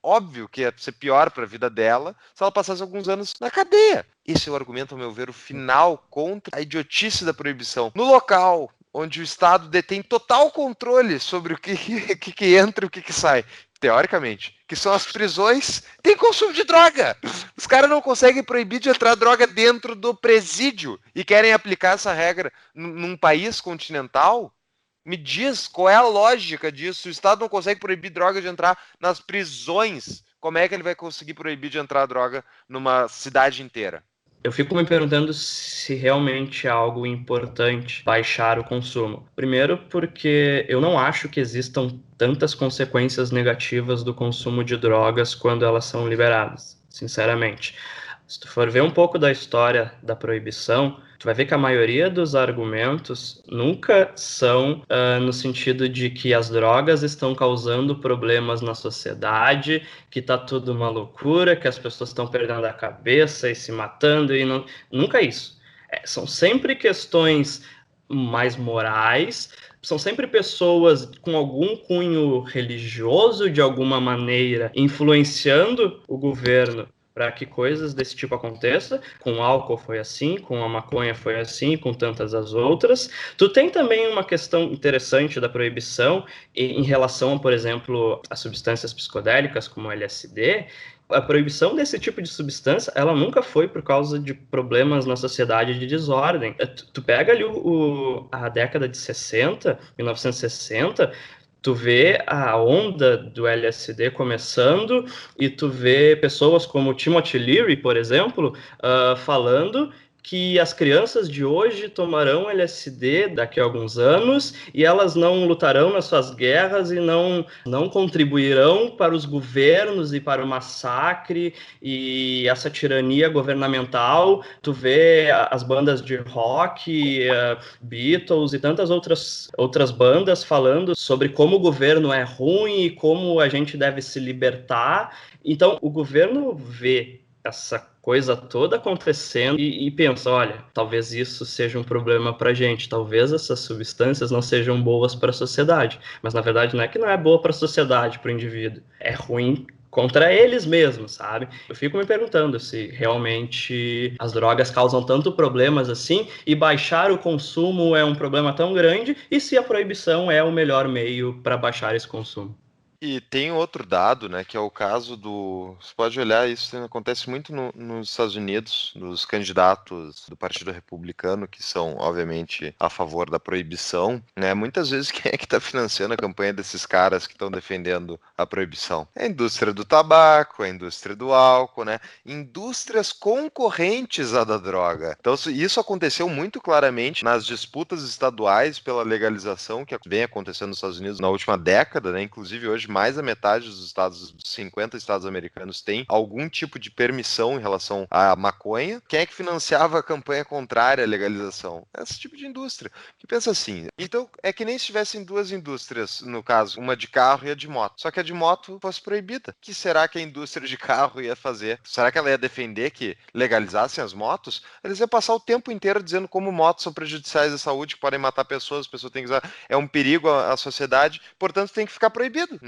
Speaker 3: óbvio que ia ser pior para a vida dela se ela passasse alguns anos na cadeia. Esse é o argumento, ao meu ver, o final contra a idiotice da proibição. No local onde o Estado detém total controle sobre o que entra e o que sai, teoricamente, que são as prisões, tem consumo de droga. Os caras não conseguem proibir de entrar droga dentro do presídio e querem aplicar essa regra num país continental? Me diz qual é a lógica disso. O Estado não consegue proibir droga de entrar nas prisões. Como é que ele vai conseguir proibir de entrar droga numa cidade inteira?
Speaker 4: Eu fico me perguntando se realmente é algo importante baixar o consumo. Primeiro, porque eu não acho que existam tantas consequências negativas do consumo de drogas quando elas são liberadas, sinceramente. Se tu for ver um pouco da história da proibição, tu vai ver que a maioria dos argumentos nunca são no sentido de que as drogas estão causando problemas na sociedade, que tá tudo uma loucura, que as pessoas estão perdendo a cabeça e se matando, e não... nunca é isso. São sempre questões mais morais, são sempre pessoas com algum cunho religioso, de alguma maneira, influenciando o governo para que coisas desse tipo aconteçam. Com o álcool foi assim, com a maconha foi assim, com tantas as outras. Tu tem também uma questão interessante da proibição em relação, por exemplo, a substâncias psicodélicas como o LSD. A proibição desse tipo de substância, ela nunca foi por causa de problemas na sociedade de desordem. Tu pega ali a década de 60, 1960, tu vê a onda do LSD começando e tu vê pessoas como Timothy Leary, por exemplo, falando que as crianças de hoje tomarão LSD daqui a alguns anos e elas não lutarão nas suas guerras e não contribuirão para os governos e para o massacre e essa tirania governamental. Tu vê as bandas de rock, Beatles e tantas outras bandas falando sobre como o governo é ruim e como a gente deve se libertar. Então, o governo vê essa coisa toda acontecendo e pensa, olha, talvez isso seja um problema para a gente, talvez essas substâncias não sejam boas para a sociedade, mas na verdade não é que não é boa para a sociedade, para o indivíduo, é ruim contra eles mesmos, sabe? Eu fico me perguntando se realmente as drogas causam tanto problemas assim e baixar o consumo é um problema tão grande e se a proibição é o melhor meio para baixar esse consumo.
Speaker 3: E tem outro dado, né, que é o caso do... Você pode olhar, isso acontece muito nos Estados Unidos, dos candidatos do Partido Republicano, que são, obviamente, a favor da proibição, né? Muitas vezes quem é que está financiando a campanha desses caras que estão defendendo a proibição? É a indústria do tabaco, é a indústria do álcool, né? Indústrias concorrentes à da droga. Então, isso aconteceu muito claramente nas disputas estaduais pela legalização, que vem acontecendo nos Estados Unidos na última década, né? Inclusive, hoje, mais da metade dos estados, 50 estados americanos, tem algum tipo de permissão em relação à maconha. Quem é que financiava a campanha contrária à legalização? Esse tipo de indústria. Que pensa assim, então é que nem se tivessem duas indústrias, no caso, uma de carro e a de moto. Só que a de moto fosse proibida. O que será que a indústria de carro ia fazer? Será que ela ia defender que legalizassem as motos? Eles iam passar o tempo inteiro dizendo como motos são prejudiciais à saúde, que podem matar pessoas, as pessoas têm que usar, é um perigo à sociedade, portanto tem que ficar proibido.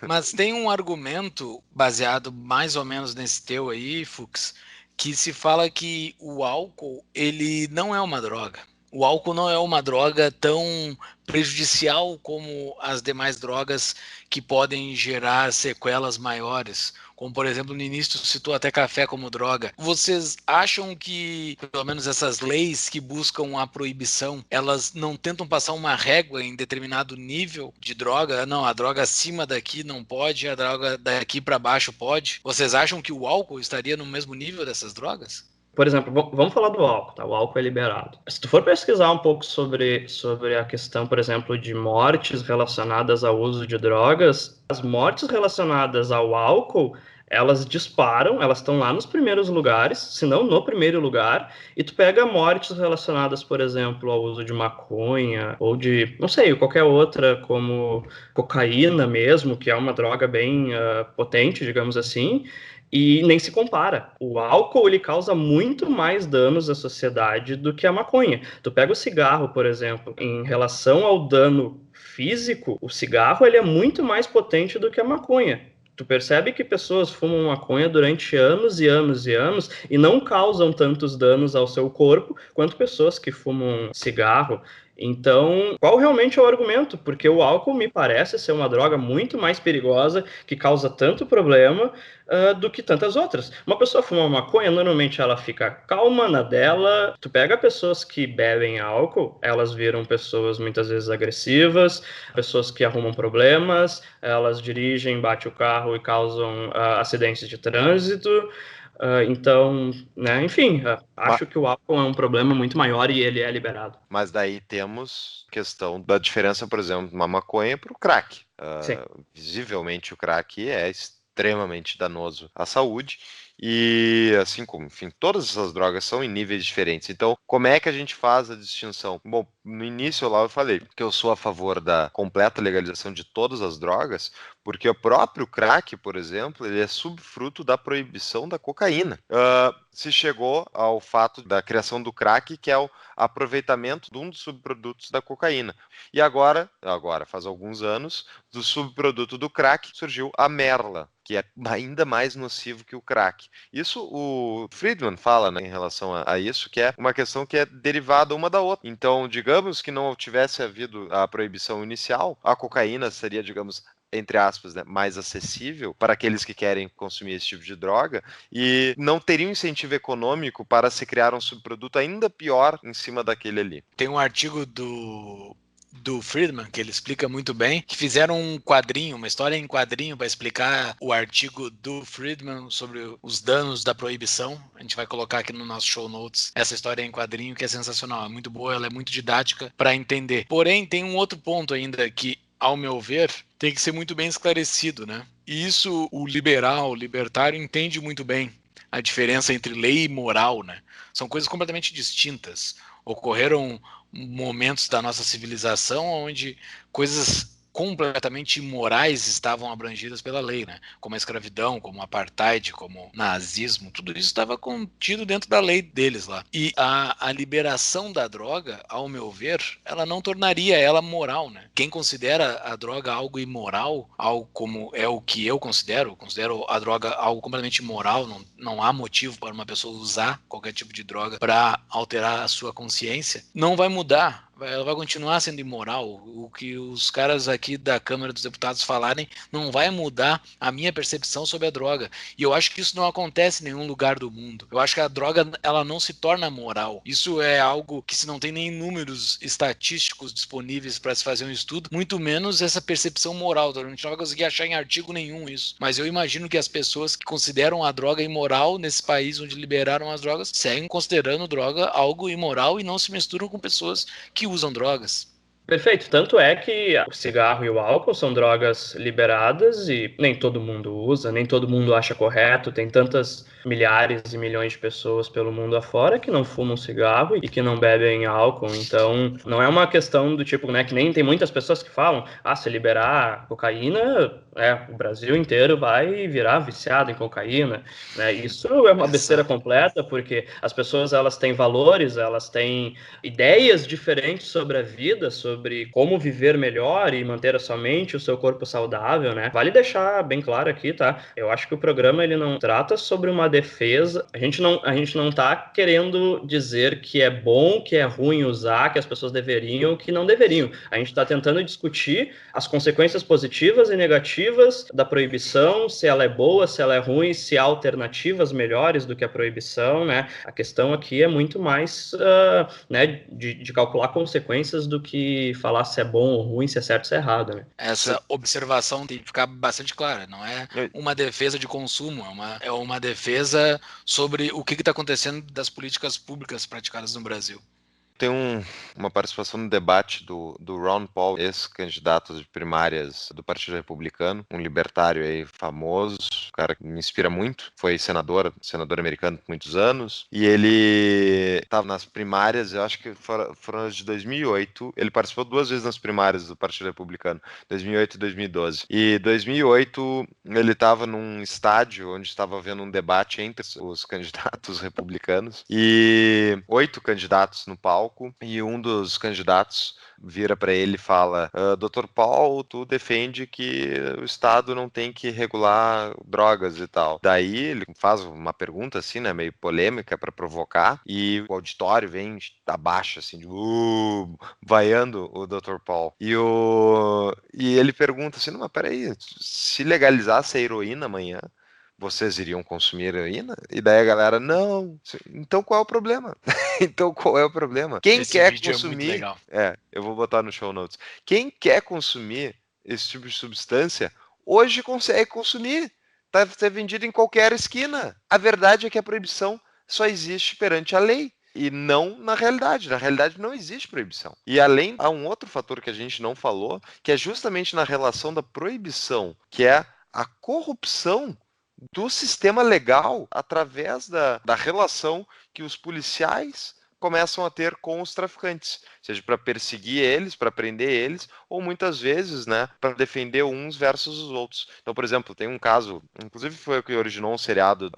Speaker 2: Mas tem um argumento baseado mais ou menos nesse teu aí, Fux, que se fala que o álcool, ele não é uma droga. O álcool não é uma droga tão prejudicial como as demais drogas que podem gerar sequelas maiores. Como, por exemplo, no início tu citou até café como droga. Vocês acham que, pelo menos essas leis que buscam a proibição, elas não tentam passar uma régua em determinado nível de droga? Não, a droga acima daqui não pode, a droga daqui para baixo pode. Vocês acham que o álcool estaria no mesmo nível dessas drogas?
Speaker 4: Por exemplo, vamos falar do álcool, tá? O álcool é liberado. Se tu for pesquisar um pouco sobre a questão, por exemplo, de mortes relacionadas ao uso de drogas, as mortes relacionadas ao álcool, elas disparam, elas estão lá nos primeiros lugares, se não no primeiro lugar, e tu pega mortes relacionadas, por exemplo, ao uso de maconha, ou de, não sei, qualquer outra, como cocaína mesmo, que é uma droga bem potente, digamos assim, e nem se compara. O álcool, ele causa muito mais danos à sociedade do que a maconha. Tu pega o cigarro, por exemplo, em relação ao dano físico, o cigarro ele é muito mais potente do que a maconha. Tu percebe que pessoas fumam maconha durante anos e anos e anos e não causam tantos danos ao seu corpo quanto pessoas que fumam cigarro. Então, qual realmente é o argumento? Porque o álcool me parece ser uma droga muito mais perigosa, que causa tanto problema do que tantas outras. Uma pessoa fuma maconha, normalmente ela fica calma na dela. Tu pega pessoas que bebem álcool, elas viram pessoas muitas vezes agressivas, pessoas que arrumam problemas, elas dirigem, batem o carro e causam acidentes de trânsito. Então, né, enfim, acho que o álcool é um problema muito maior e ele é liberado.
Speaker 3: Mas daí temos questão da diferença, por exemplo, de uma maconha para o crack. Visivelmente o crack é extremamente danoso à saúde e assim como, enfim, todas essas drogas são em níveis diferentes. Então, como é que a gente faz a distinção? Bom, no início lá eu falei que eu sou a favor da completa legalização de todas as drogas, porque o próprio crack, por exemplo, ele é subfruto da proibição da cocaína. Se chegou ao fato da criação do crack, que é o aproveitamento de um dos subprodutos da cocaína. E agora, faz alguns anos, do subproduto do crack surgiu a merla, que é ainda mais nocivo que o crack. crack. Isso o Friedman fala, né, em relação a isso, que é uma questão que é derivada uma da outra. Então, digamos que não tivesse havido a proibição inicial, a cocaína seria, digamos, entre aspas, né, mais acessível para aqueles que querem consumir esse tipo de droga e não teria um incentivo econômico para se criar um subproduto ainda pior em cima daquele ali.
Speaker 2: Tem um artigo do Friedman, que ele explica muito bem, que fizeram um quadrinho, uma história em quadrinho para explicar o artigo do Friedman sobre os danos da proibição. A gente vai colocar aqui no nosso show notes essa história em quadrinho, que é sensacional, é muito boa, ela é muito didática para entender. Porém, tem um outro ponto ainda que, ao meu ver, tem que ser muito bem esclarecido, né? E isso o libertário entende muito bem a diferença entre lei e moral, né? São coisas completamente distintas. Ocorreram momentos da nossa civilização onde coisas completamente imorais estavam abrangidas pela lei, né? Como a escravidão, como o apartheid, como o nazismo, tudo isso estava contido dentro da lei deles lá. E a liberação da droga, ao meu ver, ela não tornaria ela moral, né? Quem considera a droga algo imoral, algo como é o que eu considero a droga algo completamente imoral, não há motivo para uma pessoa usar qualquer tipo de droga para alterar a sua consciência, não vai mudar. Ela vai continuar sendo imoral. O que os caras aqui da Câmara dos Deputados falarem não vai mudar a minha percepção sobre a droga. E eu acho que isso não acontece em nenhum lugar do mundo. Eu acho que a droga ela não se torna moral. Isso é algo que, se não tem nem números estatísticos disponíveis para se fazer um estudo, muito menos essa percepção moral. A gente não vai conseguir achar em artigo nenhum isso. Mas eu imagino que as pessoas que consideram a droga imoral nesse país onde liberaram as drogas seguem considerando droga algo imoral e não se misturam com pessoas que usam drogas.
Speaker 4: Perfeito. Tanto é que o cigarro e o álcool são drogas liberadas e nem todo mundo usa, nem todo mundo acha correto. Tem tantas milhares e milhões de pessoas pelo mundo afora que não fumam cigarro e que não bebem álcool. Então, não é uma questão do tipo, né, que nem tem muitas pessoas que falam, se liberar cocaína, o Brasil inteiro vai virar viciado em cocaína, né? Isso é uma besteira completa, porque as pessoas, elas têm valores, elas têm ideias diferentes sobre a vida, sobre como viver melhor e manter a sua mente, o seu corpo saudável, né? Vale deixar bem claro aqui, tá? Eu acho que o programa, ele não trata sobre uma defesa. A gente não tá querendo dizer que é bom, que é ruim usar, que as pessoas deveriam ou que não deveriam. A gente tá tentando discutir as consequências positivas e negativas da proibição, se ela é boa, se ela é ruim, se há alternativas melhores do que a proibição, né? A questão aqui é muito mais, né, de calcular consequências do que falar se é bom ou ruim, se é certo ou se é errado, né?
Speaker 2: Essa observação tem que ficar bastante clara. Não é uma defesa de consumo, é uma defesa sobre o que está acontecendo das políticas públicas praticadas no Brasil.
Speaker 3: Tem uma participação no debate do Ron Paul, ex-candidato de primárias do Partido Republicano, um libertário aí famoso, um cara que me inspira muito, foi senador americano por muitos anos, e ele estava nas primárias, eu acho que foram as de 2008, ele participou 2 vezes nas primárias do Partido Republicano, 2008 e 2012. E 2008 ele estava num estádio onde estava havendo um debate entre os candidatos republicanos, e 8 candidatos no palco, e um dos candidatos vira para ele e fala: Dr. Paul, tu defende que o Estado não tem que regular drogas e tal. Daí ele faz uma pergunta assim, né, meio polêmica para provocar, e o auditório vem abaixo assim, vaiando o Dr. Paul. E ele pergunta assim: não, mas peraí, se legalizasse a heroína amanhã, vocês iriam consumir heroína? E daí a galera, não. Então qual é o problema? Então qual é o problema? Quem
Speaker 2: Esse
Speaker 3: quer
Speaker 2: vídeo
Speaker 3: consumir...
Speaker 2: é muito legal.
Speaker 3: Eu vou botar no show notes. Quem quer consumir esse tipo de substância, hoje consegue consumir. Tá vendido em qualquer esquina. A verdade é que a proibição só existe perante a lei. E não na realidade. Na realidade não existe proibição. E além, há um outro fator que a gente não falou, que é justamente na relação da proibição, que é a corrupção do sistema legal através da relação que os policiais começam a ter com os traficantes, seja para perseguir eles, para prender eles, ou muitas vezes, né, para defender uns versus os outros. Então, por exemplo, tem um caso, inclusive foi o que originou um seriado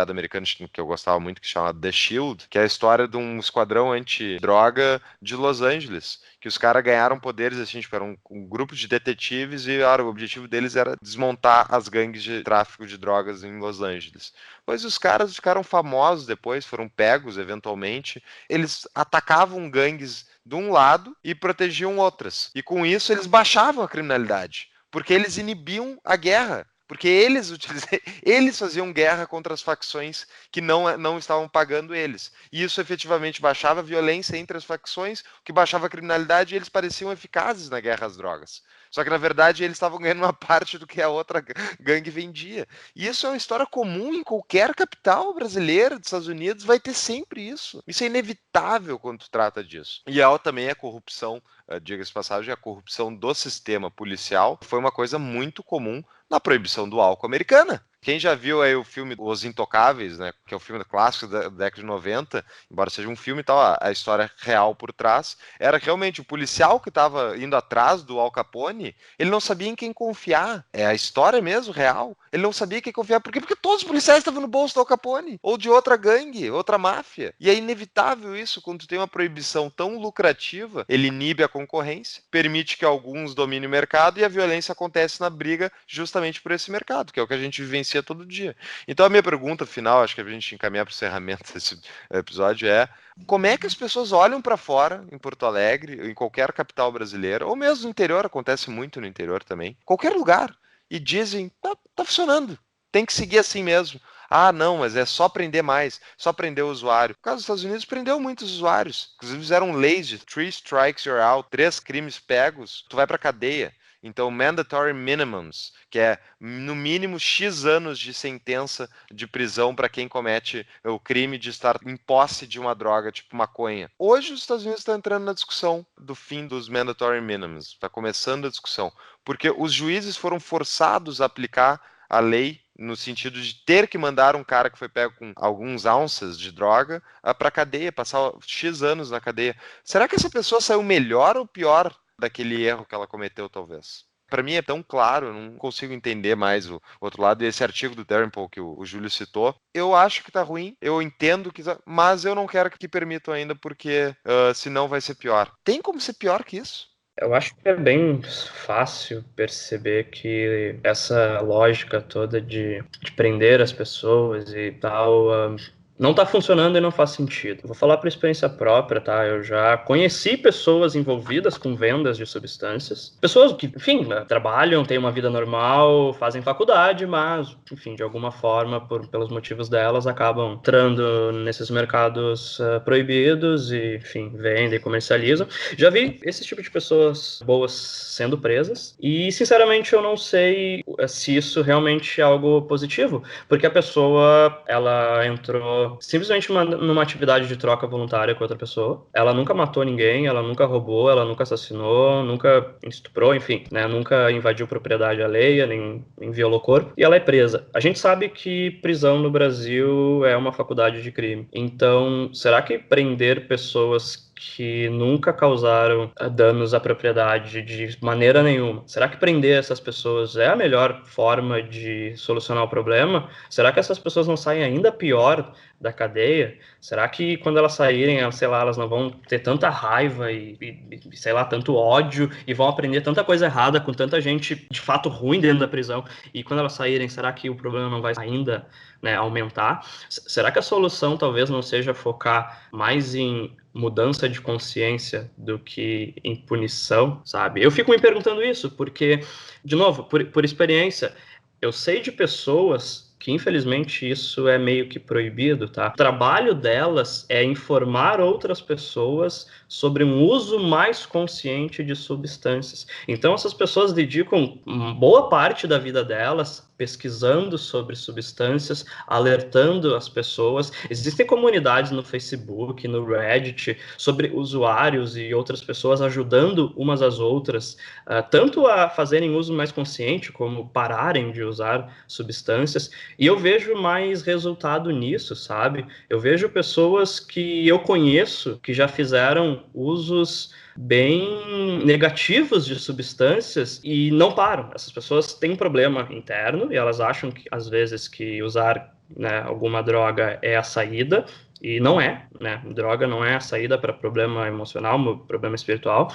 Speaker 3: americano que eu gostava muito, que chama The Shield, que é a história de um esquadrão anti-droga de Los Angeles, que os caras ganharam poderes, assim, tipo, era um grupo de detetives e o objetivo deles era desmontar as gangues de tráfico de drogas em Los Angeles. Pois os caras ficaram famosos depois, foram pegos eventualmente, eles atacavam gangues de um lado e protegiam outras. E com isso eles baixavam a criminalidade, porque eles inibiam a guerra. Porque eles faziam guerra contra as facções que não estavam pagando eles. E isso efetivamente baixava a violência entre as facções, o que baixava a criminalidade, e eles pareciam eficazes na guerra às drogas. Só que, na verdade, eles estavam ganhando uma parte do que a outra gangue vendia. E isso é uma história comum em qualquer capital brasileira dos Estados Unidos, vai ter sempre isso. Isso é inevitável quando tu trata disso. E há também a corrupção, diga-se de passagem, a corrupção do sistema policial foi uma coisa muito comum na proibição do álcool americana. Quem já viu aí o filme Os Intocáveis, né, que é o filme clássico da década de 90, embora seja um filme e tal, a história real por trás, era realmente o policial que estava indo atrás do Al Capone, ele não sabia em quem confiar. É a história mesmo, real. Ele não sabia em quem confiar. Por quê? Porque todos os policiais estavam no bolso do Al Capone, ou de outra gangue, outra máfia. E é inevitável isso, quando tu tem uma proibição tão lucrativa, ele inibe a concorrência, permite que alguns dominem o mercado e a violência acontece na briga justamente por esse mercado, que é o que a gente vivencia todo dia. Então a minha pergunta final, acho que a gente encaminhar para o encerramento desse episódio é: como é que as pessoas olham para fora em Porto Alegre, em qualquer capital brasileira, ou mesmo no interior, acontece muito no interior também, qualquer lugar, e dizem, tá funcionando, tem que seguir assim mesmo. Ah, não, mas é só prender mais, só prender o usuário. No caso dos Estados Unidos, prendeu muitos usuários. Inclusive fizeram leis de 3 strikes you're out, 3 crimes pegos, tu vai para cadeia. Então, mandatory minimums, que é no mínimo X anos de sentença de prisão para quem comete o crime de estar em posse de uma droga, tipo maconha. Hoje os Estados Unidos estão entrando na discussão do fim dos mandatory minimums. Está começando a discussão. Porque os juízes foram forçados a aplicar a lei no sentido de ter que mandar um cara que foi pego com alguns ounces de droga para a cadeia, passar X anos na cadeia. Será que essa pessoa saiu melhor ou pior daquele erro que ela cometeu, talvez? Para mim é tão claro, eu não consigo entender mais o outro lado. E esse artigo do Darren que o Júlio citou, eu acho que tá ruim, eu entendo que, mas eu não quero que permitam ainda, porque senão vai ser pior. Tem como ser pior que isso?
Speaker 4: Eu acho que é bem fácil perceber que essa lógica toda de prender as pessoas e tal não tá funcionando e não faz sentido. Vou falar por experiência própria, tá? Eu já conheci pessoas envolvidas com vendas de substâncias. Pessoas que, enfim, trabalham, têm uma vida normal, fazem faculdade, mas, enfim, de alguma forma, pelos motivos delas, acabam entrando nesses mercados proibidos e, enfim, vendem, comercializam. Já vi esse tipo de pessoas boas sendo presas e, sinceramente, eu não sei se isso realmente é algo positivo, porque a pessoa, ela entrou simplesmente numa atividade de troca voluntária com outra pessoa. Ela nunca matou ninguém, ela nunca roubou, ela nunca assassinou, nunca estuprou, enfim, né? Nunca invadiu propriedade alheia, nem violou corpo. E ela é presa. A gente sabe que prisão no Brasil é uma faculdade de crime. Então, será que prender pessoas que nunca causaram danos à propriedade de maneira nenhuma, será que prender essas pessoas é a melhor forma de solucionar o problema? Será que essas pessoas não saem ainda pior da cadeia? Será que quando elas saírem, sei lá, elas não vão ter tanta raiva e sei lá, tanto ódio e vão aprender tanta coisa errada com tanta gente de fato ruim dentro da prisão? E quando elas saírem, será que o problema não vai ainda, né, aumentar? Será que a solução talvez não seja focar mais em mudança de consciência do que em punição, sabe? Eu fico me perguntando isso, porque, de novo, por experiência, eu sei de pessoas que, infelizmente, isso é meio que proibido, tá? O trabalho delas é informar outras pessoas sobre um uso mais consciente de substâncias. Então, essas pessoas dedicam boa parte da vida delas pesquisando sobre substâncias, alertando as pessoas. Existem comunidades no Facebook, no Reddit, sobre usuários e outras pessoas ajudando umas às outras, tanto a fazerem uso mais consciente, como pararem de usar substâncias. E eu vejo mais resultado nisso, sabe? Eu vejo pessoas que eu conheço que já fizeram usos bem negativos de substâncias e não param. Essas pessoas têm um problema interno e elas acham que, às vezes, que usar, né, alguma droga é a saída, E não é, né? Droga não é a saída para problema emocional, problema espiritual.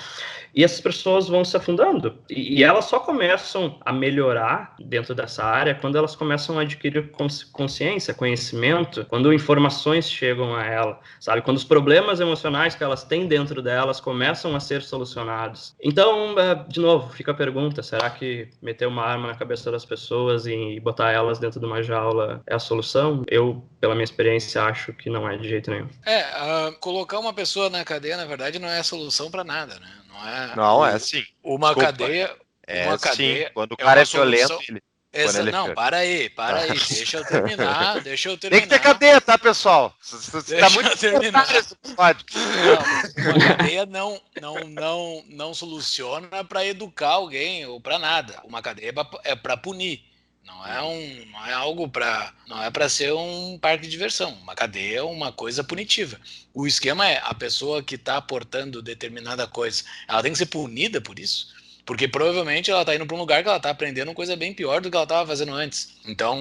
Speaker 4: E essas pessoas vão se afundando. E elas só começam a melhorar dentro dessa área quando elas começam a adquirir consciência, conhecimento, quando informações chegam a ela, sabe? Quando os problemas emocionais que elas têm dentro delas começam a ser solucionados. Então, de novo, fica a pergunta, será que meter uma arma na cabeça das pessoas e botar elas dentro de uma jaula é a solução? Eu, pela minha experiência, acho que não é de jeito nenhum.
Speaker 2: Colocar uma pessoa na cadeia, na verdade, não é a solução para nada, né?
Speaker 3: Não, é sim.
Speaker 2: Uma cadeia.
Speaker 3: Uma cadeia.
Speaker 2: Sim.
Speaker 3: Quando o cara é violento,
Speaker 2: Não, para aí. Deixa eu terminar.
Speaker 3: Tem que ter cadeia, tá, pessoal? Você tá muito
Speaker 2: terminar.
Speaker 3: Esse episódio.
Speaker 2: Não, uma cadeia não soluciona para educar alguém ou para nada. Uma cadeia é para punir. Não é algo não é para ser um parque de diversão. Uma cadeia é uma coisa punitiva. O esquema é a pessoa que está aportando determinada coisa, ela tem que ser punida por isso, porque provavelmente ela está indo para um lugar que ela está aprendendo coisa bem pior do que ela estava fazendo antes. Então,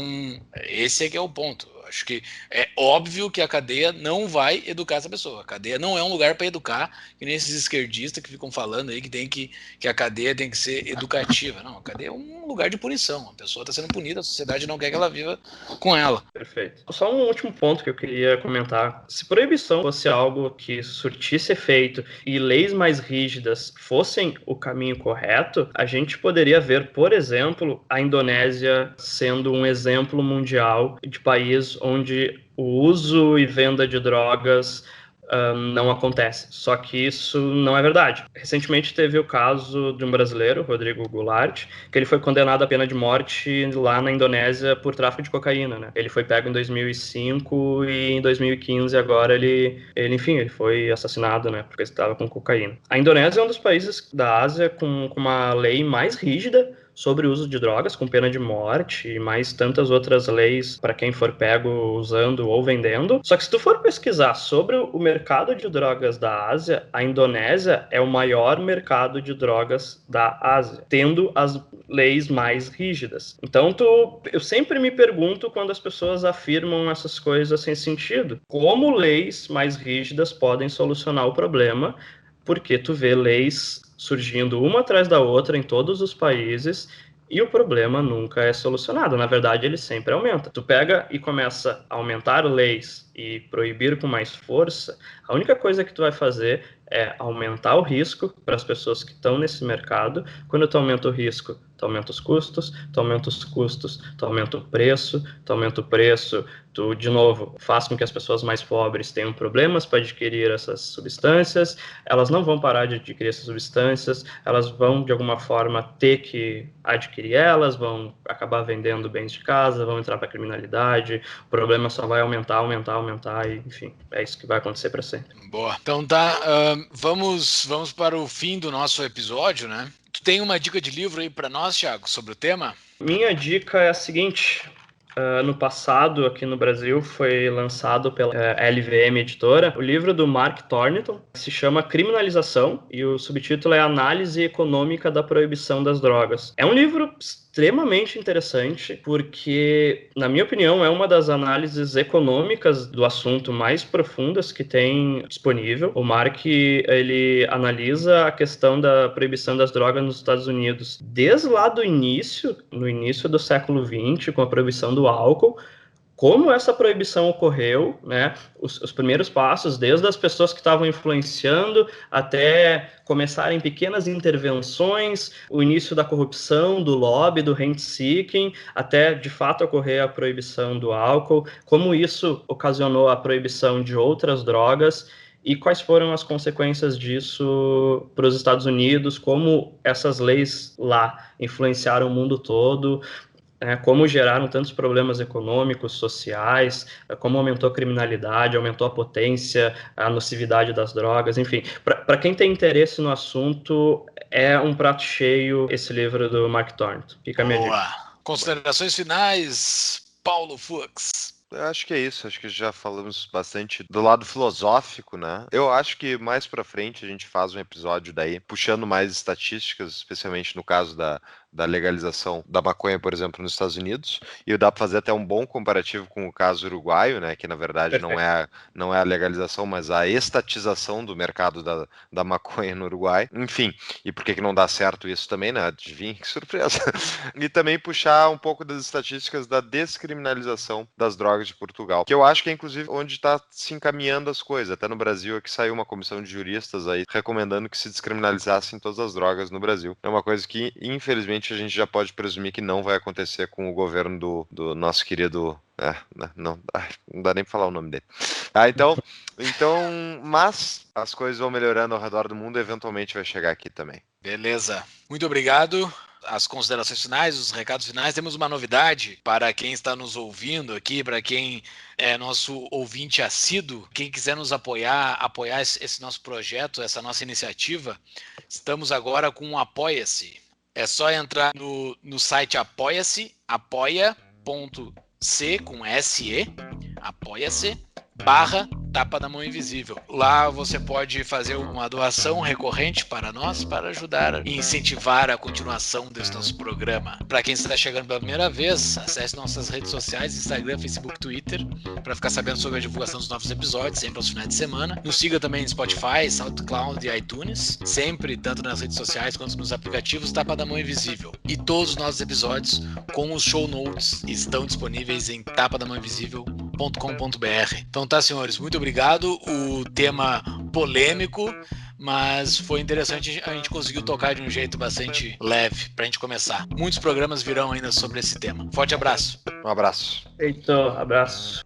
Speaker 2: esse é que é o ponto. Acho que é óbvio que a cadeia não vai educar essa pessoa. A cadeia não é um lugar para educar, que nem esses esquerdistas que ficam falando aí que a cadeia tem que ser educativa. Não, a cadeia é um lugar de punição. A pessoa está sendo punida, a sociedade não quer que ela viva com ela.
Speaker 4: Perfeito. Só um último ponto que eu queria comentar. Se proibição fosse algo que surtisse efeito e leis mais rígidas fossem o caminho correto, a gente poderia ver, por exemplo, a Indonésia sendo um exemplo mundial de país onde o uso e venda de drogas não acontece. Só que isso não é verdade. Recentemente teve o caso de um brasileiro, Rodrigo Goulart, que ele foi condenado à pena de morte lá na Indonésia por tráfico de cocaína, né? Ele foi pego em 2005 e em 2015 agora ele foi assassinado, né? Porque ele estava com cocaína. A Indonésia é um dos países da Ásia com uma lei mais rígida sobre o uso de drogas, com pena de morte e mais tantas outras leis para quem for pego usando ou vendendo. Só que se tu for pesquisar sobre o mercado de drogas da Ásia, a Indonésia é o maior mercado de drogas da Ásia, tendo as leis mais rígidas. Então, eu sempre me pergunto quando as pessoas afirmam essas coisas sem sentido. Como leis mais rígidas podem solucionar o problema? Porque tu vê leis surgindo uma atrás da outra em todos os países e o problema nunca é solucionado. Na verdade, ele sempre aumenta. Tu pega e começa a aumentar leis e proibir com mais força, a única coisa que tu vai fazer é aumentar o risco para as pessoas que estão nesse mercado. Quando tu aumenta o risco, tu aumenta os custos, tu aumenta os custos, tu aumenta o preço, tu, de novo, faz com que as pessoas mais pobres tenham problemas para adquirir essas substâncias, elas não vão parar de adquirir essas substâncias, elas vão, de alguma forma, ter que adquirir elas, vão acabar vendendo bens de casa, vão entrar para a criminalidade, o problema só vai aumentar, e, enfim, é isso que vai acontecer para sempre.
Speaker 2: Boa. Então tá, vamos para o fim do nosso episódio, né? Tu tem uma dica de livro aí para nós, Thiago, sobre o tema?
Speaker 4: Minha dica é a seguinte: no passado, aqui no Brasil, foi lançado pela LVM Editora o livro do Mark Thornton, que se chama Criminalização, e o subtítulo é Análise Econômica da Proibição das Drogas. É um livro extremamente interessante, porque, na minha opinião, é uma das análises econômicas do assunto mais profundas que tem disponível. O Mark, ele analisa a questão da proibição das drogas nos Estados Unidos desde lá do início, no início do século XX, com a proibição do álcool, como essa proibição ocorreu, né? Os primeiros passos, desde as pessoas que estavam influenciando até começarem pequenas intervenções, o início da corrupção, do lobby, do rent-seeking, até de fato ocorrer a proibição do álcool, como isso ocasionou a proibição de outras drogas e quais foram as consequências disso para os Estados Unidos, como essas leis lá influenciaram o mundo todo, como geraram tantos problemas econômicos, sociais, como aumentou a criminalidade, aumentou a potência, a nocividade das drogas, enfim. Para quem tem interesse no assunto, é um prato cheio esse livro do Mark Thornton. Fica a minha dica.
Speaker 2: Considerações finais, Paulo Fux.
Speaker 3: Eu acho que é isso, acho que já falamos bastante do lado filosófico, né? Eu acho que mais pra frente a gente faz um episódio daí, puxando mais estatísticas, especialmente no caso da da legalização da maconha, por exemplo, nos Estados Unidos, e dá para fazer até um bom comparativo com o caso uruguaio, né, que na verdade não é a legalização, mas a estatização do mercado da maconha no Uruguai. Enfim, e por que não dá certo isso também, né? Adivinha, que surpresa. E também puxar um pouco das estatísticas da descriminalização das drogas de Portugal, que eu acho que é inclusive onde está se encaminhando as coisas. Até no Brasil aqui saiu uma comissão de juristas aí recomendando que se descriminalizassem todas as drogas no Brasil. É uma coisa que, infelizmente, a gente já pode presumir que não vai acontecer com o governo do nosso querido... não dá nem pra falar o nome dele. Então, mas as coisas vão melhorando ao redor do mundo e eventualmente vai chegar aqui também.
Speaker 2: Beleza. Muito obrigado. As considerações finais, os recados finais. Temos uma novidade para quem está nos ouvindo aqui, para quem é nosso ouvinte assíduo, quem quiser nos apoiar esse nosso projeto, essa nossa iniciativa. Estamos agora com um Apoia-se. É só entrar no site apoia-se, apoia.se com SE, apoia-se, /Tapa da Mão Invisível. Lá você pode fazer uma doação recorrente para nós, para ajudar e incentivar a continuação desse nosso programa. Para quem está chegando pela primeira vez, acesse nossas redes sociais, Instagram, Facebook, Twitter, para ficar sabendo sobre a divulgação dos novos episódios, sempre aos finais de semana. Nos siga também no Spotify, SoundCloud e iTunes, sempre tanto nas redes sociais quanto nos aplicativos Tapa da Mão Invisível. E todos os nossos episódios com os show notes estão disponíveis em tapadamãoinvisível.com.br. Então tá, senhores, muito obrigado. O tema polêmico, mas foi interessante, a gente conseguiu tocar de um jeito bastante leve pra gente começar. Muitos programas virão ainda sobre esse tema. Forte abraço.
Speaker 3: Um abraço.
Speaker 4: Feito, abraço.